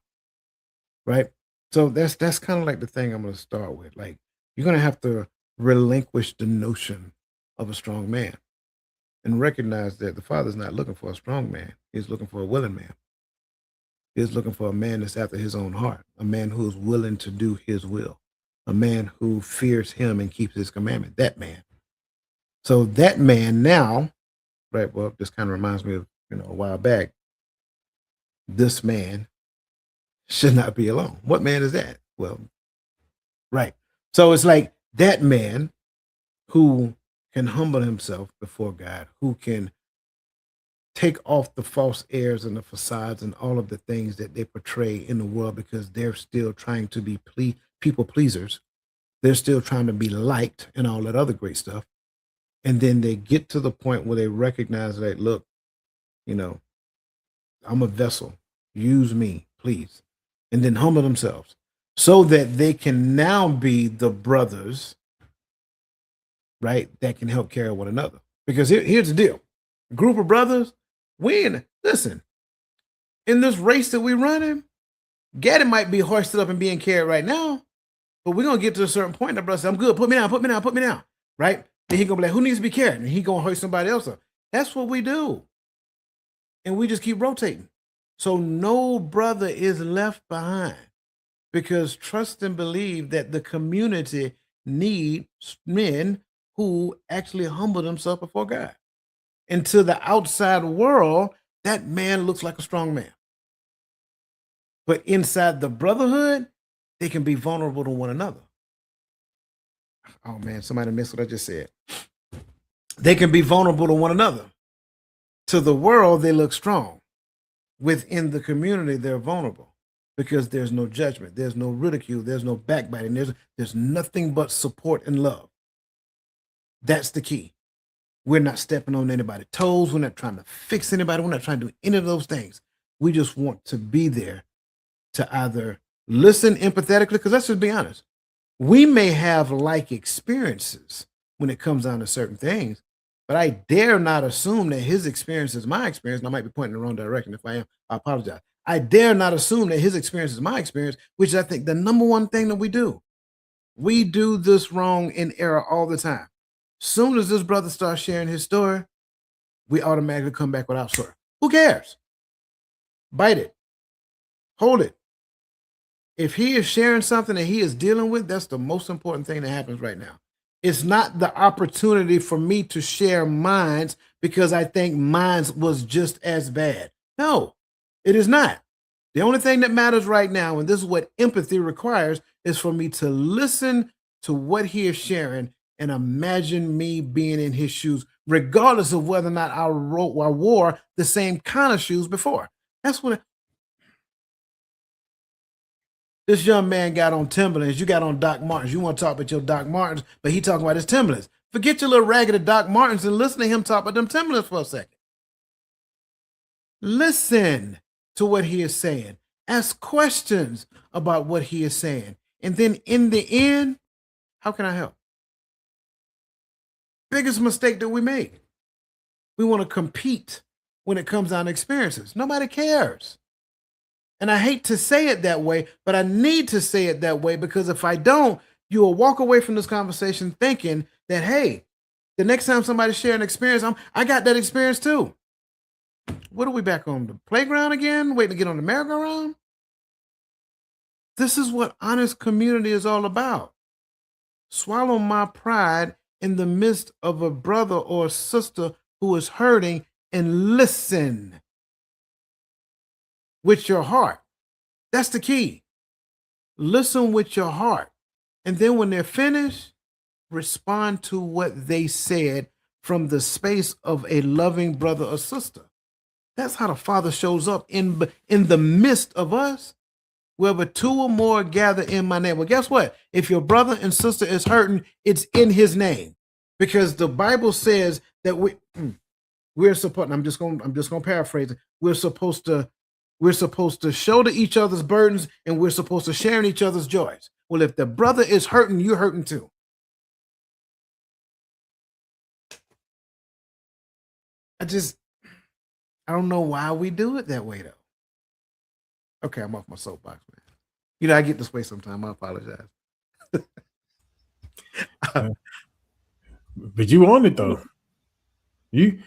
right? So that's kind of like the thing I'm gonna start with. Like, you're gonna have to relinquish the notion of a strong man and recognize that the Father's not looking for a strong man. He's looking for a willing man. He's looking for a man that's after his own heart, a man who's willing to do his will, a man who fears him and keeps his commandment. That man. So that man now, right? Well, this kind of reminds me of, a while back. This man should not be alone. What man is that? Well, right. So it's like that man who can humble himself before God, who can take off the false airs and the facades and all of the things that they portray in the world because they're still trying to be people pleasers. They're still trying to be liked and all that other great stuff. And then they get to the point where they recognize that, look, I'm a vessel. Use me, please. And then humble themselves so that they can now be the brothers, right, that can help carry one another. Because here's the deal. A group of brothers, listen, in this race that we're running, Gaddy might be hoisted up and being carried right now, but we're going to get to a certain point. That brother says, I'm good. Put me down. Right? Then he going to be like, who needs to be carried? And he going to hoist somebody else up. That's what we do. And we just keep rotating. So no brother is left behind because trust and believe that the community needs men who actually humble themselves before God. And to the outside world, that man looks like a strong man. But inside the brotherhood, they can be vulnerable to one another. Oh man, somebody missed what I just said. They can be vulnerable to one another. To the world, they look strong. Within the community, they're vulnerable because there's no judgment, there's no ridicule, there's no backbiting, there's nothing but support and love. That's the key. We're not stepping on anybody's toes. We're not trying to fix anybody. We're not trying to do any of those things. We just want to be there to either listen empathetically, because let's just be honest. We may have like experiences when it comes down to certain things, but I dare not assume that his experience is my experience. And I might be pointing in the wrong direction. If I am, I apologize. I dare not assume that his experience is my experience, which is, I think, the number one thing that we do. We do this wrong in error all the time. Soon as this brother starts sharing his story, we automatically come back with our story. Who cares? Bite it. Hold it. If he is sharing something that he is dealing with, that's the most important thing that happens right now. It's not the opportunity for me to share mine because I think mine was just as bad. No, it is not. The only thing that matters right now, and this is what empathy requires, is for me to listen to what he is sharing and imagine me being in his shoes, regardless of whether or not I wore the same kind of shoes before. That's what this young man got on Timberlands. You got on Doc Martens. You want to talk about your Doc Martens, but he talking about his Timberlands. Forget your little raggedy Doc Martens and listen to him talk about them Timberlands for a second. Listen to what he is saying. Ask questions about what he is saying. And then in the end, how can I help? Biggest mistake that we make. We want to compete when it comes down to experiences. Nobody cares. And I hate to say it that way, but I need to say it that way because if I don't, you will walk away from this conversation thinking that, hey, the next time somebody share an experience, I got that experience too. What are we back on the playground again? Waiting to get on the merry-go-round? This is what honest community is all about. Swallow my pride in the midst of a brother or a sister who is hurting and listen with your heart. That's the key. Listen with your heart. And then when they're finished, respond to what they said from the space of a loving brother or sister. That's how the Father shows up in the midst of us. Wherever two or more gather in my name. Well, guess what? If your brother and sister is hurting, it's in his name. Because the Bible says that we're supposed, I'm just gonna paraphrase it. We're supposed to shoulder each other's burdens, and we're supposed to share in each other's joys. Well, if the brother is hurting, you're hurting too. I don't know why we do it that way though. Okay, I'm off my soapbox, man. You know, I get this way sometimes. I apologize. But you on it though. You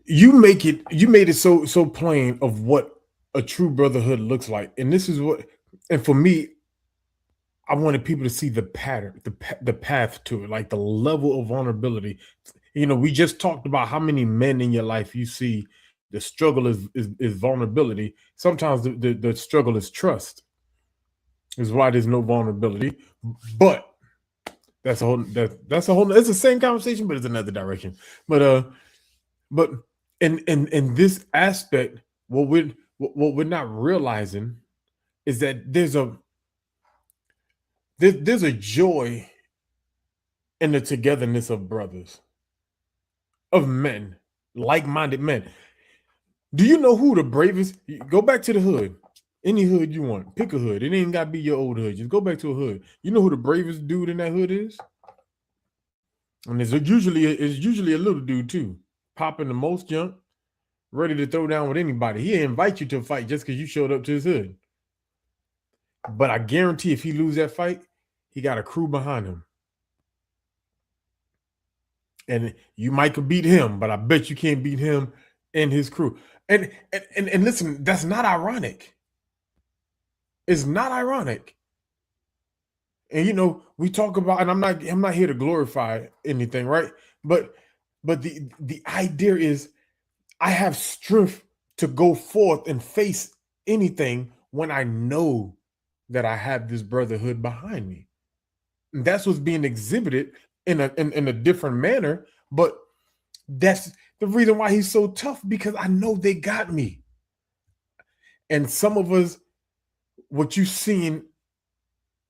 made it so plain of what a true brotherhood looks like. And this is what, and for me, I wanted people to see the pattern, the path to it, like the level of vulnerability. You know, we just talked about how many men in your life you see the struggle is vulnerability. Sometimes the struggle is trust. Is why there's no vulnerability. But that's a whole it's the same conversation, but it's another direction. But in this aspect, what we're not realizing is that there's a joy in the togetherness of brothers, of men, like-minded men. Do you know who the bravest? Go back to the hood. Any hood you want. Pick a hood. It ain't got to be your old hood. Just go back to a hood. You know who the bravest dude in that hood is? And it's usually a little dude too. Popping the most junk, ready to throw down with anybody. He didn't invite you to a fight just because you showed up to his hood. But I guarantee if he lose that fight, he got a crew behind him. And you might could beat him, but I bet you can't beat him and his crew. And listen, that's not ironic. It's not ironic. And you know, we talk about, and I'm not here to glorify anything, right? But the idea is I have strength to go forth and face anything when I know that I have this brotherhood behind me. And that's what's being exhibited in a different manner, but that's the reason why he's so tough, because I know they got me. And some of us, what you've seen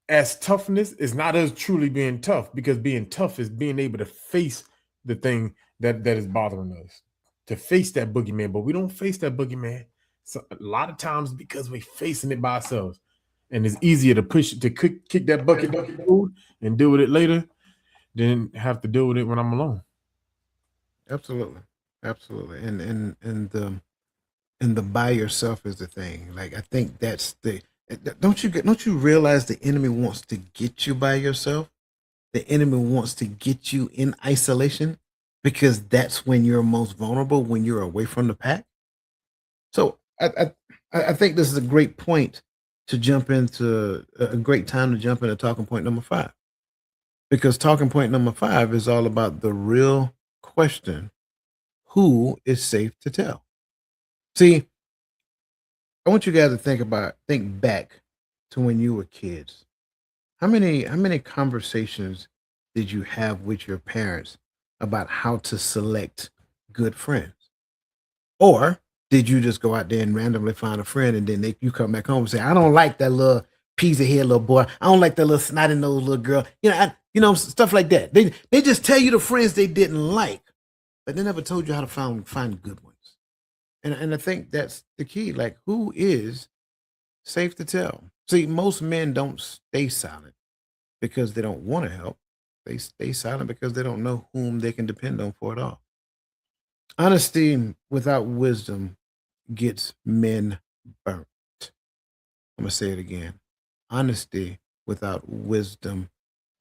as toughness is not us truly being tough, because being tough is being able to face the thing that is bothering us, to face that boogeyman. But we don't face that boogeyman so a lot of times because we're facing it by ourselves, and it's easier to kick that bucket and deal with it later than have to deal with it when I'm alone. Absolutely. And the by yourself is the thing. Like, I think that's don't you realize the enemy wants to get you by yourself? The enemy wants to get you in isolation, because that's when you're most vulnerable, when you're away from the pack. So I think this is a great point to jump into, a great time to jump into talking point number 5, because talking point number 5 is all about the real question: who is safe to tell? See, I want you guys to think back to when you were kids. How many conversations did you have with your parents about how to select good friends? Or did you just go out there and randomly find a friend, and then you come back home and say, "I don't like that little piece of hair little boy. I don't like that little snotty nose little girl." Stuff like that. They just tell you the friends they didn't like, but they never told you how to find good ones. And I think that's the key. Like, who is safe to tell? See, most men don't stay silent because they don't want to help. They stay silent because they don't know whom they can depend on for it all. Honesty without wisdom gets men burnt. I'm going to say it again. Honesty without wisdom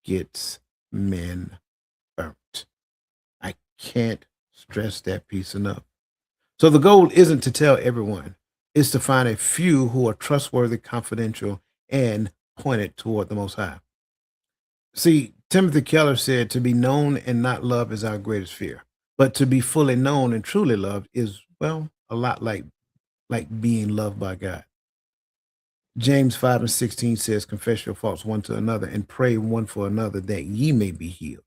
gets men burnt. I can't stress that piece enough. So the goal isn't to tell everyone. is to find a few who are trustworthy, confidential, and pointed toward the Most High. See, Timothy Keller said, to be known and not loved is our greatest fear. But to be fully known and truly loved is, well, a lot like being loved by God. James 5:16 says, confess your faults one to another and pray one for another that ye may be healed.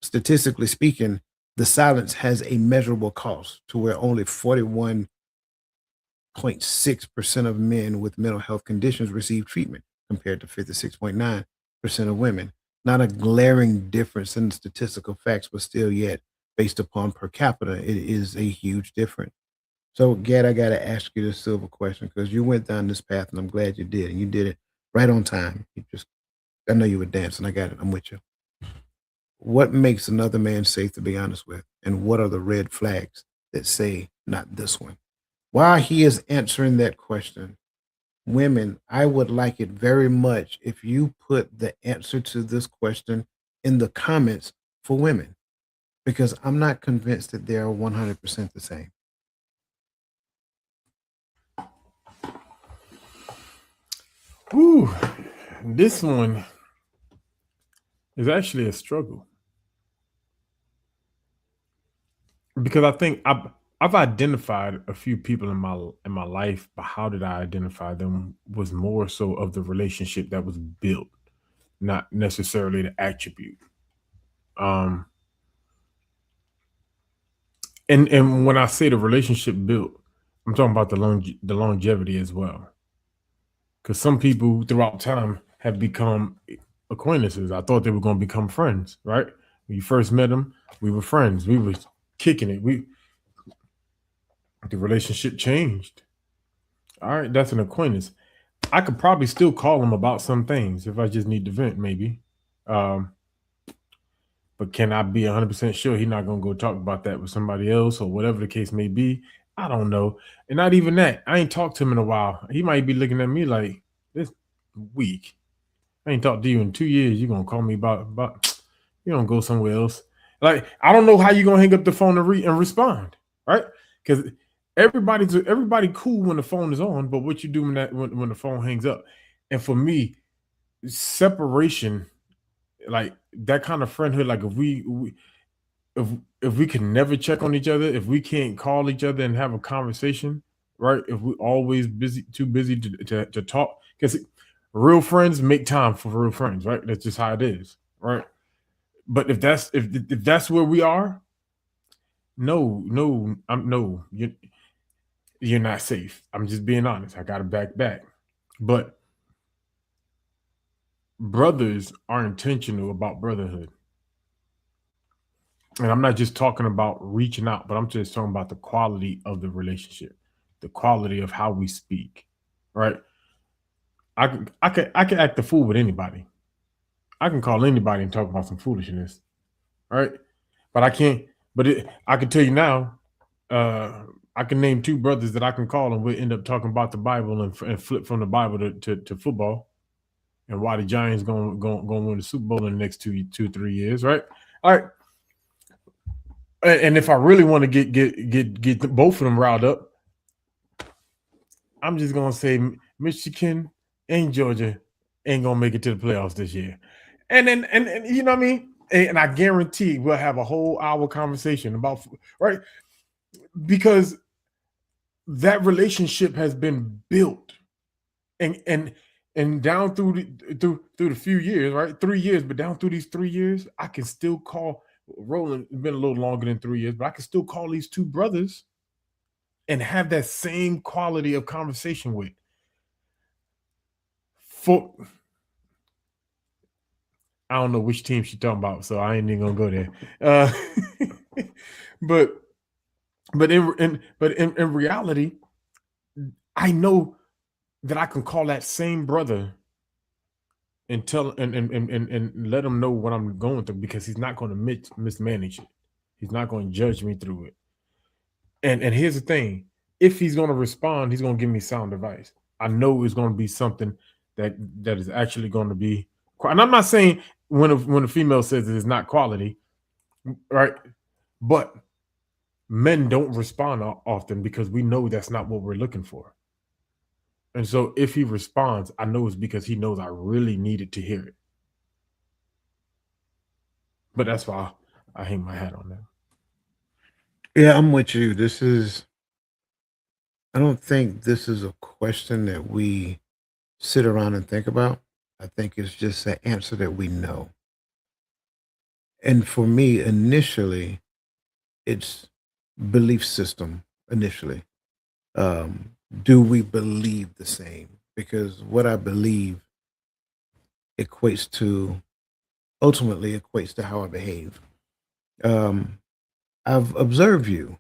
Statistically speaking, the silence has a measurable cost to where only 41.6% of men with mental health conditions receive treatment compared to 56.9% of women. Not a glaring difference in the statistical facts, but still yet, based upon per capita, it is a huge difference. So, Gad, I got to ask you this silver question because you went down this path, and I'm glad you did, and you did it right on time. I know you were dancing. I got it. I'm with you. What makes another man safe to be honest with, and what are the red flags that say not this one? While he is answering that question, women, I would like it very much if you put the answer to this question in the comments for women, because I'm not convinced that they're 100% the same. Ooh, this one is actually a struggle because I think I've identified a few people in my life, but how did I identify them was more so of the relationship that was built, not necessarily the attribute. Um, and when I say the relationship built, I'm talking about the longevity as well. Because some people throughout time have become acquaintances. I thought they were going to become friends, right? When you first met them, we were friends. We were kicking it. The relationship changed. All right, that's an acquaintance. I could probably still call him about some things if I just need to vent, maybe. But can I be 100% sure he's not going to go talk about that with somebody else or whatever the case may be? I don't know. And not even that. I ain't talked to him in a while. He might be looking at me like, this week. I ain't talked to you in 2 years. You're going to call me about you don't go somewhere else. Like, I don't know how you're going to hang up the phone and respond, right? Because everybody cool when the phone is on, but what you do when the phone hangs up. And for me, separation, like that kind of friendhood, like if we can never check on each other, if we can't call each other and have a conversation, right? If we're always too busy to talk, because real friends make time for real friends, right? That's just how it is, right? But if that's where we are, no, you're not safe. I'm just being honest. I got to back. But brothers are intentional about brotherhood. And I'm not just talking about reaching out, but I'm just talking about the quality of the relationship, the quality of how we speak, right? I can act the fool with anybody. I can call anybody and talk about some foolishness, right? But I can't. I can tell you now. I can name 2 brothers that I can call and we'll end up talking about the Bible and flip from the Bible to football, and why the Giants going to win the Super Bowl in the next 3 years, right? All right. And if I really want to get both of them riled up, I'm just gonna say Michigan and Georgia ain't gonna make it to the playoffs this year. And then and you know what I mean? And I guarantee we'll have a whole hour conversation about, right? Because that relationship has been built and down through the few years, right? 3 years, but down through these 3 years, I can still call Roland. It's been a little longer than 3 years, but I can still call these 2 brothers and have that same quality of conversation with. I don't know which team she's talking about, so I ain't even gonna go there. But in reality, I know that I can call that same brother and tell and let him know what I'm going through, because he's not going to mismanage it. He's not going to judge me through it. And here's the thing: if he's going to respond, he's going to give me sound advice. I know it's going to be something that is actually going to be. And I'm not saying when a female says it's not quality, right? But men don't respond often because we know that's not what we're looking for. And so if he responds, I know it's because he knows I really needed to hear it. But that's why I hang my hat on that. Yeah, I'm with you. I don't think this is a question that we sit around and think about. I think it's just an answer that we know. And for me, initially, it's belief system initially. Do we believe the same? Because what I believe equates to ultimately equates to how I behave. Um, I've observed you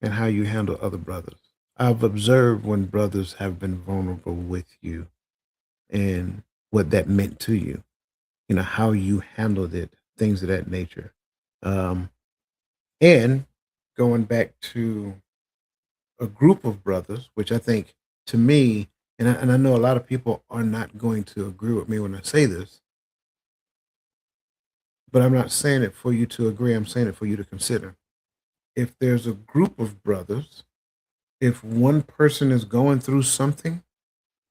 and how you handle other brothers. I've observed when brothers have been vulnerable with you and what that meant to you, how you handled it, things of that nature. Um, and going back to a group of brothers, which I think to me, and I know a lot of people are not going to agree with me when I say this, but I'm not saying it for you to agree. I'm saying it for you to consider. If there's a group of brothers, if one person is going through something,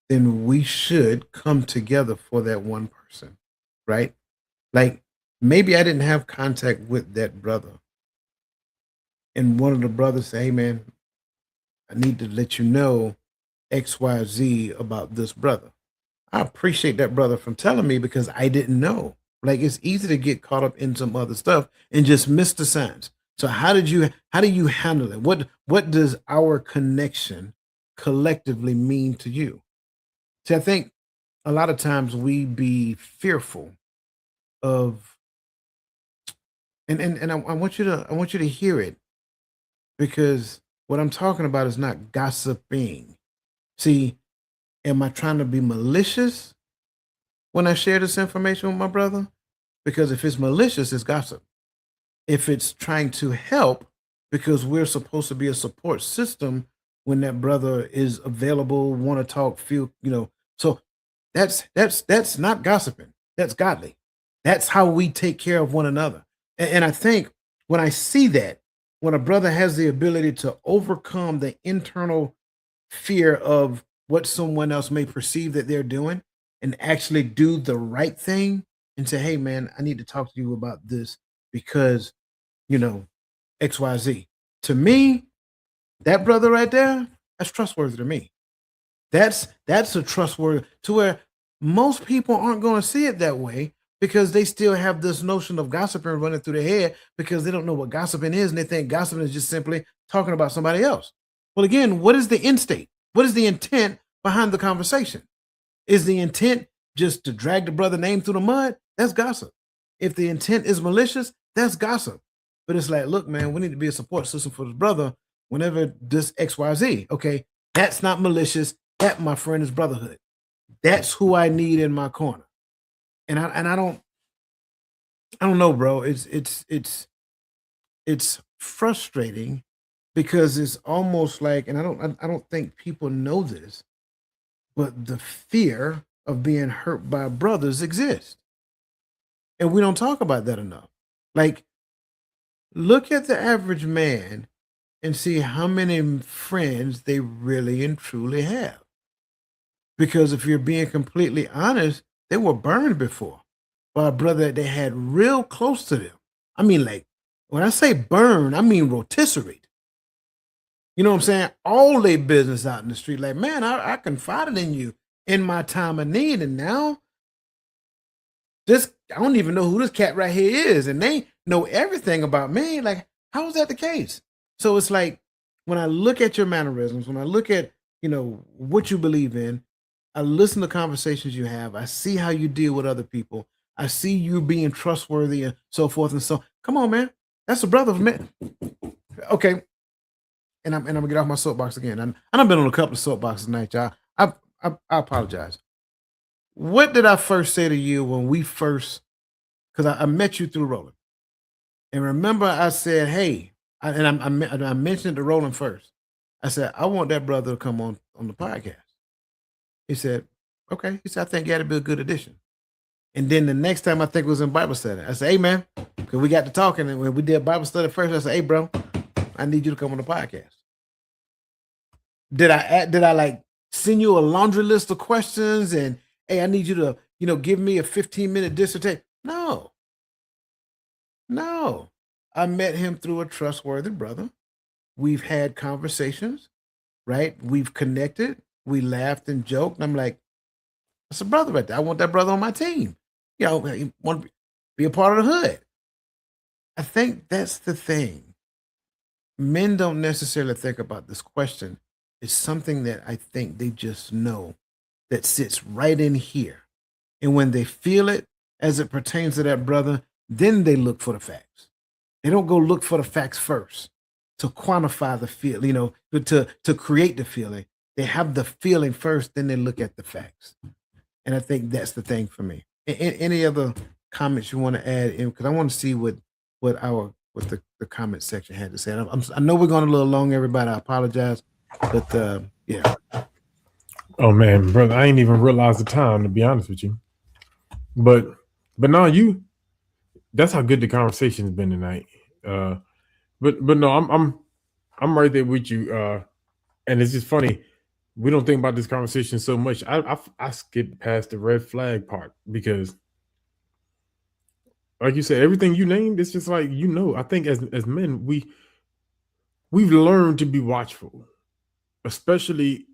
then we should come together for that one person, right? Like maybe I didn't have contact with that brother, and one of the brothers say, "Hey, man, I need to let you know XYZ about this brother." I appreciate that brother from telling me because I didn't know. Like it's easy to get caught up in some other stuff and just miss the signs. So how do you handle it? What does our connection collectively mean to you? See, I think a lot of times we be fearful of and I want you to hear it because what I'm talking about is not gossiping. See, am I trying to be malicious when I share this information with my brother? Because if it's malicious, it's gossip. If it's trying to help, because we're supposed to be a support system when that brother is available, want to talk, feel. So that's not gossiping. That's godly. That's how we take care of one another. And I think when I see that, when a brother has the ability to overcome the internal fear of what someone else may perceive that they're doing and actually do the right thing and say, hey, man, I need to talk to you about this because, you know, XYZ. To me, that brother right there, that's trustworthy to me. That's a trustworthy to where most people aren't going to see it that way because they still have this notion of gossiping running through their head because they don't know what gossiping is and they think gossiping is just simply talking about somebody else. Well, again, what is the end state? What is the intent behind the conversation? Is the intent just to drag the brother name through the mud? That's gossip. If the intent is malicious, that's gossip. But it's like, look, man, we need to be a support system for this brother whenever this XYZ. Okay, that's not malicious. That, my friend, is brotherhood. That's who I need in my corner. And I don't know, bro. It's frustrating because it's almost like, and I don't think people know this, but the fear of being hurt by brothers exists. And we don't talk about that enough. Like, look at the average man and see how many friends they really and truly have. Because if you're being completely honest, they were burned before by a brother that they had real close to them. I mean, like, when I say burn, I mean rotisserie. You know what I'm saying? All their business out in the street. Like, man, I confided in you in my time of need. And now I don't even know who this cat right here is. And they know everything about me. Like, how is that the case? So it's like when I look at your mannerisms, when I look at, what you believe in, I listen to conversations you have. I see how you deal with other people. I see you being trustworthy and so forth and so. Come on, man. That's a brother, man. Okay. And I'm gonna get off my soapbox again. I've been on a couple of soapboxes tonight, y'all. I apologize. What did I first say to you when we first? Because I met you through Roland, and remember I said, "Hey," I mentioned it to Roland first. I said, "I want that brother to come on the podcast." He said, "Okay." He said, "I think that'd be a good addition." And then the next time I think it was in Bible study, I said, "Hey, man," because we got to talking, and when we did Bible study first, I said, "Hey, bro, I need you to come on the podcast." Did I like send you a laundry list of questions and, hey, I need you to, give me a 15-minute dissertation. No. I met him through a trustworthy brother. We've had conversations, right? We've connected. We laughed and joked. And I'm like, that's a brother right there. I want that brother on my team. He want to be a part of the hood. I think that's the thing. Men don't necessarily think about this question. It's something that I think they just know that sits right in here. And when they feel it as it pertains to that brother, then they look for the facts. They don't go look for the facts first to quantify the feel, to create the feeling. They have the feeling first, then they look at the facts. And I think that's the thing for me. Any other comments you want to add in? Because I want to see what the comment section had to say. I know we're going a little long, everybody. I apologize, but yeah. Oh man, brother, I ain't even realized the time, to be honest with you. But no, that's how good the conversation's been tonight. But no, I'm right there with you. And it's just funny. We don't think about this conversation so much. I skipped past the red flag part because, like you said, everything you named, it's just like, I think as men, we've learned to be watchful, especially,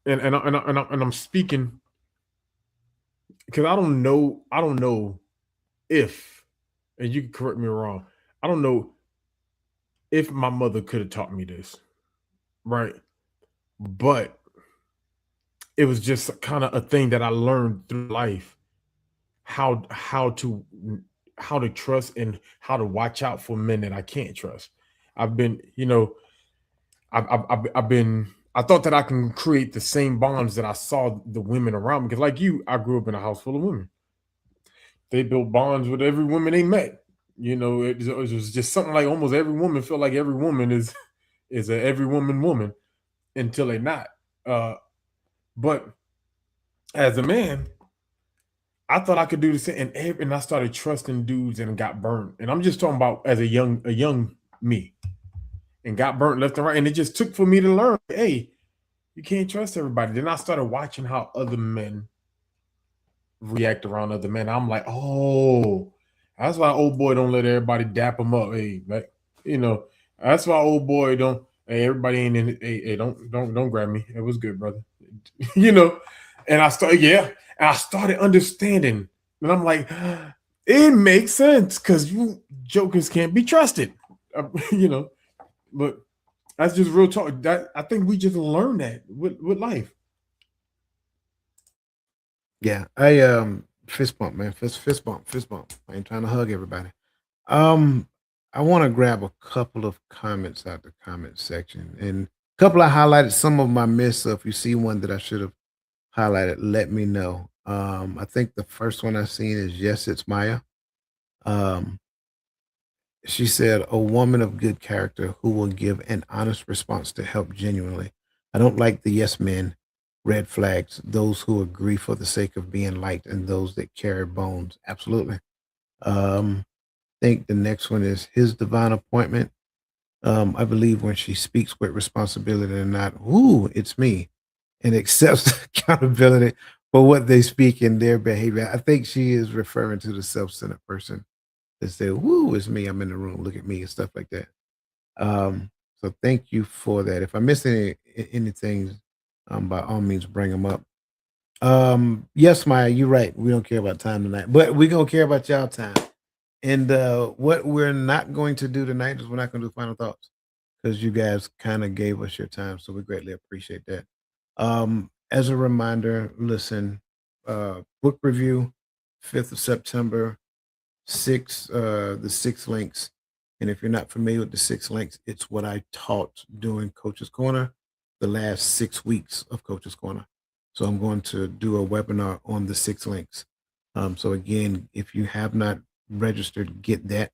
and I'm speaking because I don't know if, and you can correct me wrong, I don't know if my mother could have taught me this, right? But it was just kind of a thing that I learned through life, how to trust and how to watch out for men that I can't trust. I've been, I've been. I thought that I can create the same bonds that I saw the women around me. Because, like you, I grew up in a house full of women. They built bonds with every woman they met. It was just something like almost every woman felt like every woman is a every woman until they're not. But as a man, I thought I could do the same, and I started trusting dudes and got burned. And I'm just talking about as a young me, and got burnt left and right. And it just took for me to learn, hey, you can't trust everybody. Then I started watching how other men react around other men. I'm like, oh, that's why old boy don't let everybody dap him up. Hey, like, that's why old boy don't. Hey, everybody ain't in it. Hey, don't grab me. It was good, brother. And I started understanding, and I'm like, it makes sense because you jokers can't be trusted. But that's just real talk. That I think we just learned that with life. Yeah, I fist bump, man. Fist bump. I ain't trying to hug everybody. I want to grab a couple of comments out the comment section, and a couple I highlighted. Some of them I missed. So if you see one that I should have highlighted, let me know. I think the first one I seen is yes, it's Maya. She said, a woman of good character who will give an honest response to help genuinely. I don't like the yes men, red flags, those who agree for the sake of being liked, and those that carry bones. Absolutely. I think the next one is his divine appointment. I believe when she speaks with responsibility and not, ooh, it's me, and accepts accountability for what they speak in their behavior. I think she is referring to the self-centered person that say, woo, it's me, I'm in the room, look at me, and stuff like that. So thank you for that. If I miss anything, by all means, bring them up. Yes, Maya, you're right. We don't care about time tonight, but we're gonna care about y'all time. And what we're not going to do tonight is we're not going to do final thoughts because you guys kind of gave us your time, so we greatly appreciate that. As a reminder, listen, book review, 5th of September, the 6 links. And if you're not familiar with the 6 links, it's what I taught during Coach's Corner, the last 6 weeks of Coach's Corner. So I'm going to do a webinar on the 6 links. So again, if you have not registered, get that.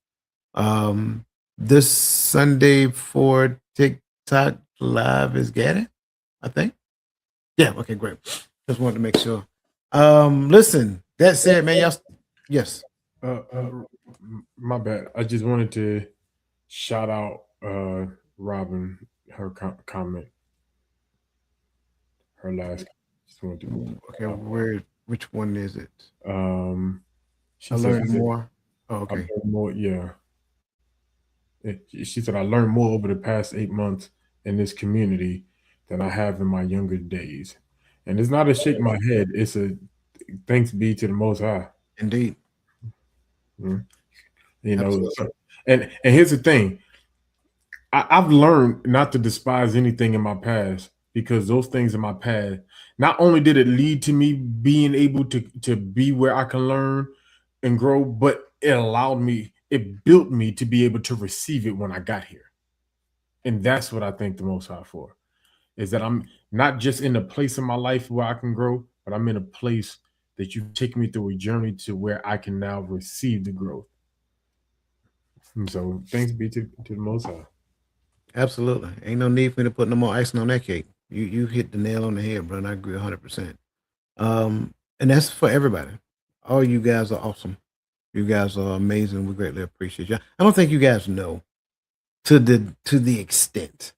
This Sunday for TikTok Live is Gaddy, I think. Yeah, okay, great. Just wanted to make sure. Listen, that said, man, y'all. Yes. My bad. I just wanted to shout out Robin, her comment. her last. Just went to Okay, which one is it? She I said, learned more. Oh, I okay. learned more. Yeah. She said, I learned more over the past 8 months in this community than I have in my younger days. And it's not a shake my head. It's a thanks be to the Most High. Indeed. Mhm. You know, Absolutely. so, and here's the thing. I've learned not to despise anything in my past, because those things in my past, not only did it lead to me being able to be where I can learn and grow, but it built me to be able to receive it when I got here. And that's what I thank the Most High for, is that I'm not just in a place in my life where I can grow, but I'm in a place that you take me through a journey to where I can now receive the growth. And so thanks be to the Most High. Absolutely. Ain't no need for me to put no more icing on that cake. You hit the nail on the head, bro, and I agree 100%. And that's for everybody. All you guys are awesome. You guys are amazing. We greatly appreciate you. I don't think you guys know to the extent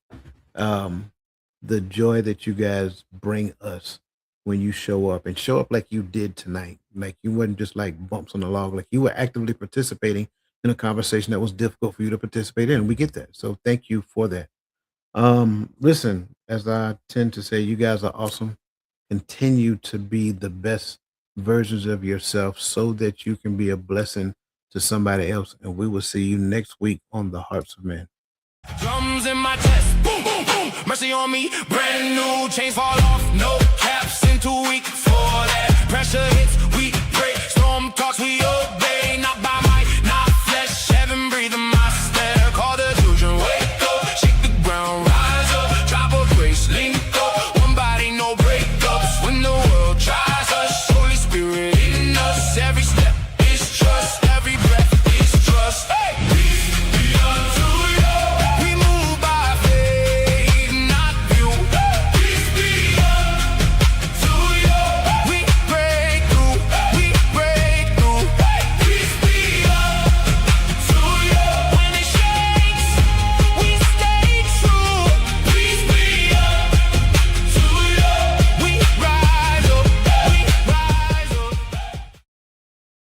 the joy that you guys bring us when you show up, and show up like you did tonight. Like you wasn't just like bumps on the log, like you were actively participating in a conversation that was difficult for you to participate in. We get that. So thank you for that. Listen, as I tend to say, you guys are awesome. Continue to be the best versions of yourself so that you can be a blessing to somebody else. And we will see you next week on The Hearts of Men. Drums in my chest, boom, boom, boom. Mercy on me, brand new chains fall off, no caps in 2 weeks for that. Pressure hits, we break, storm talks, we obey.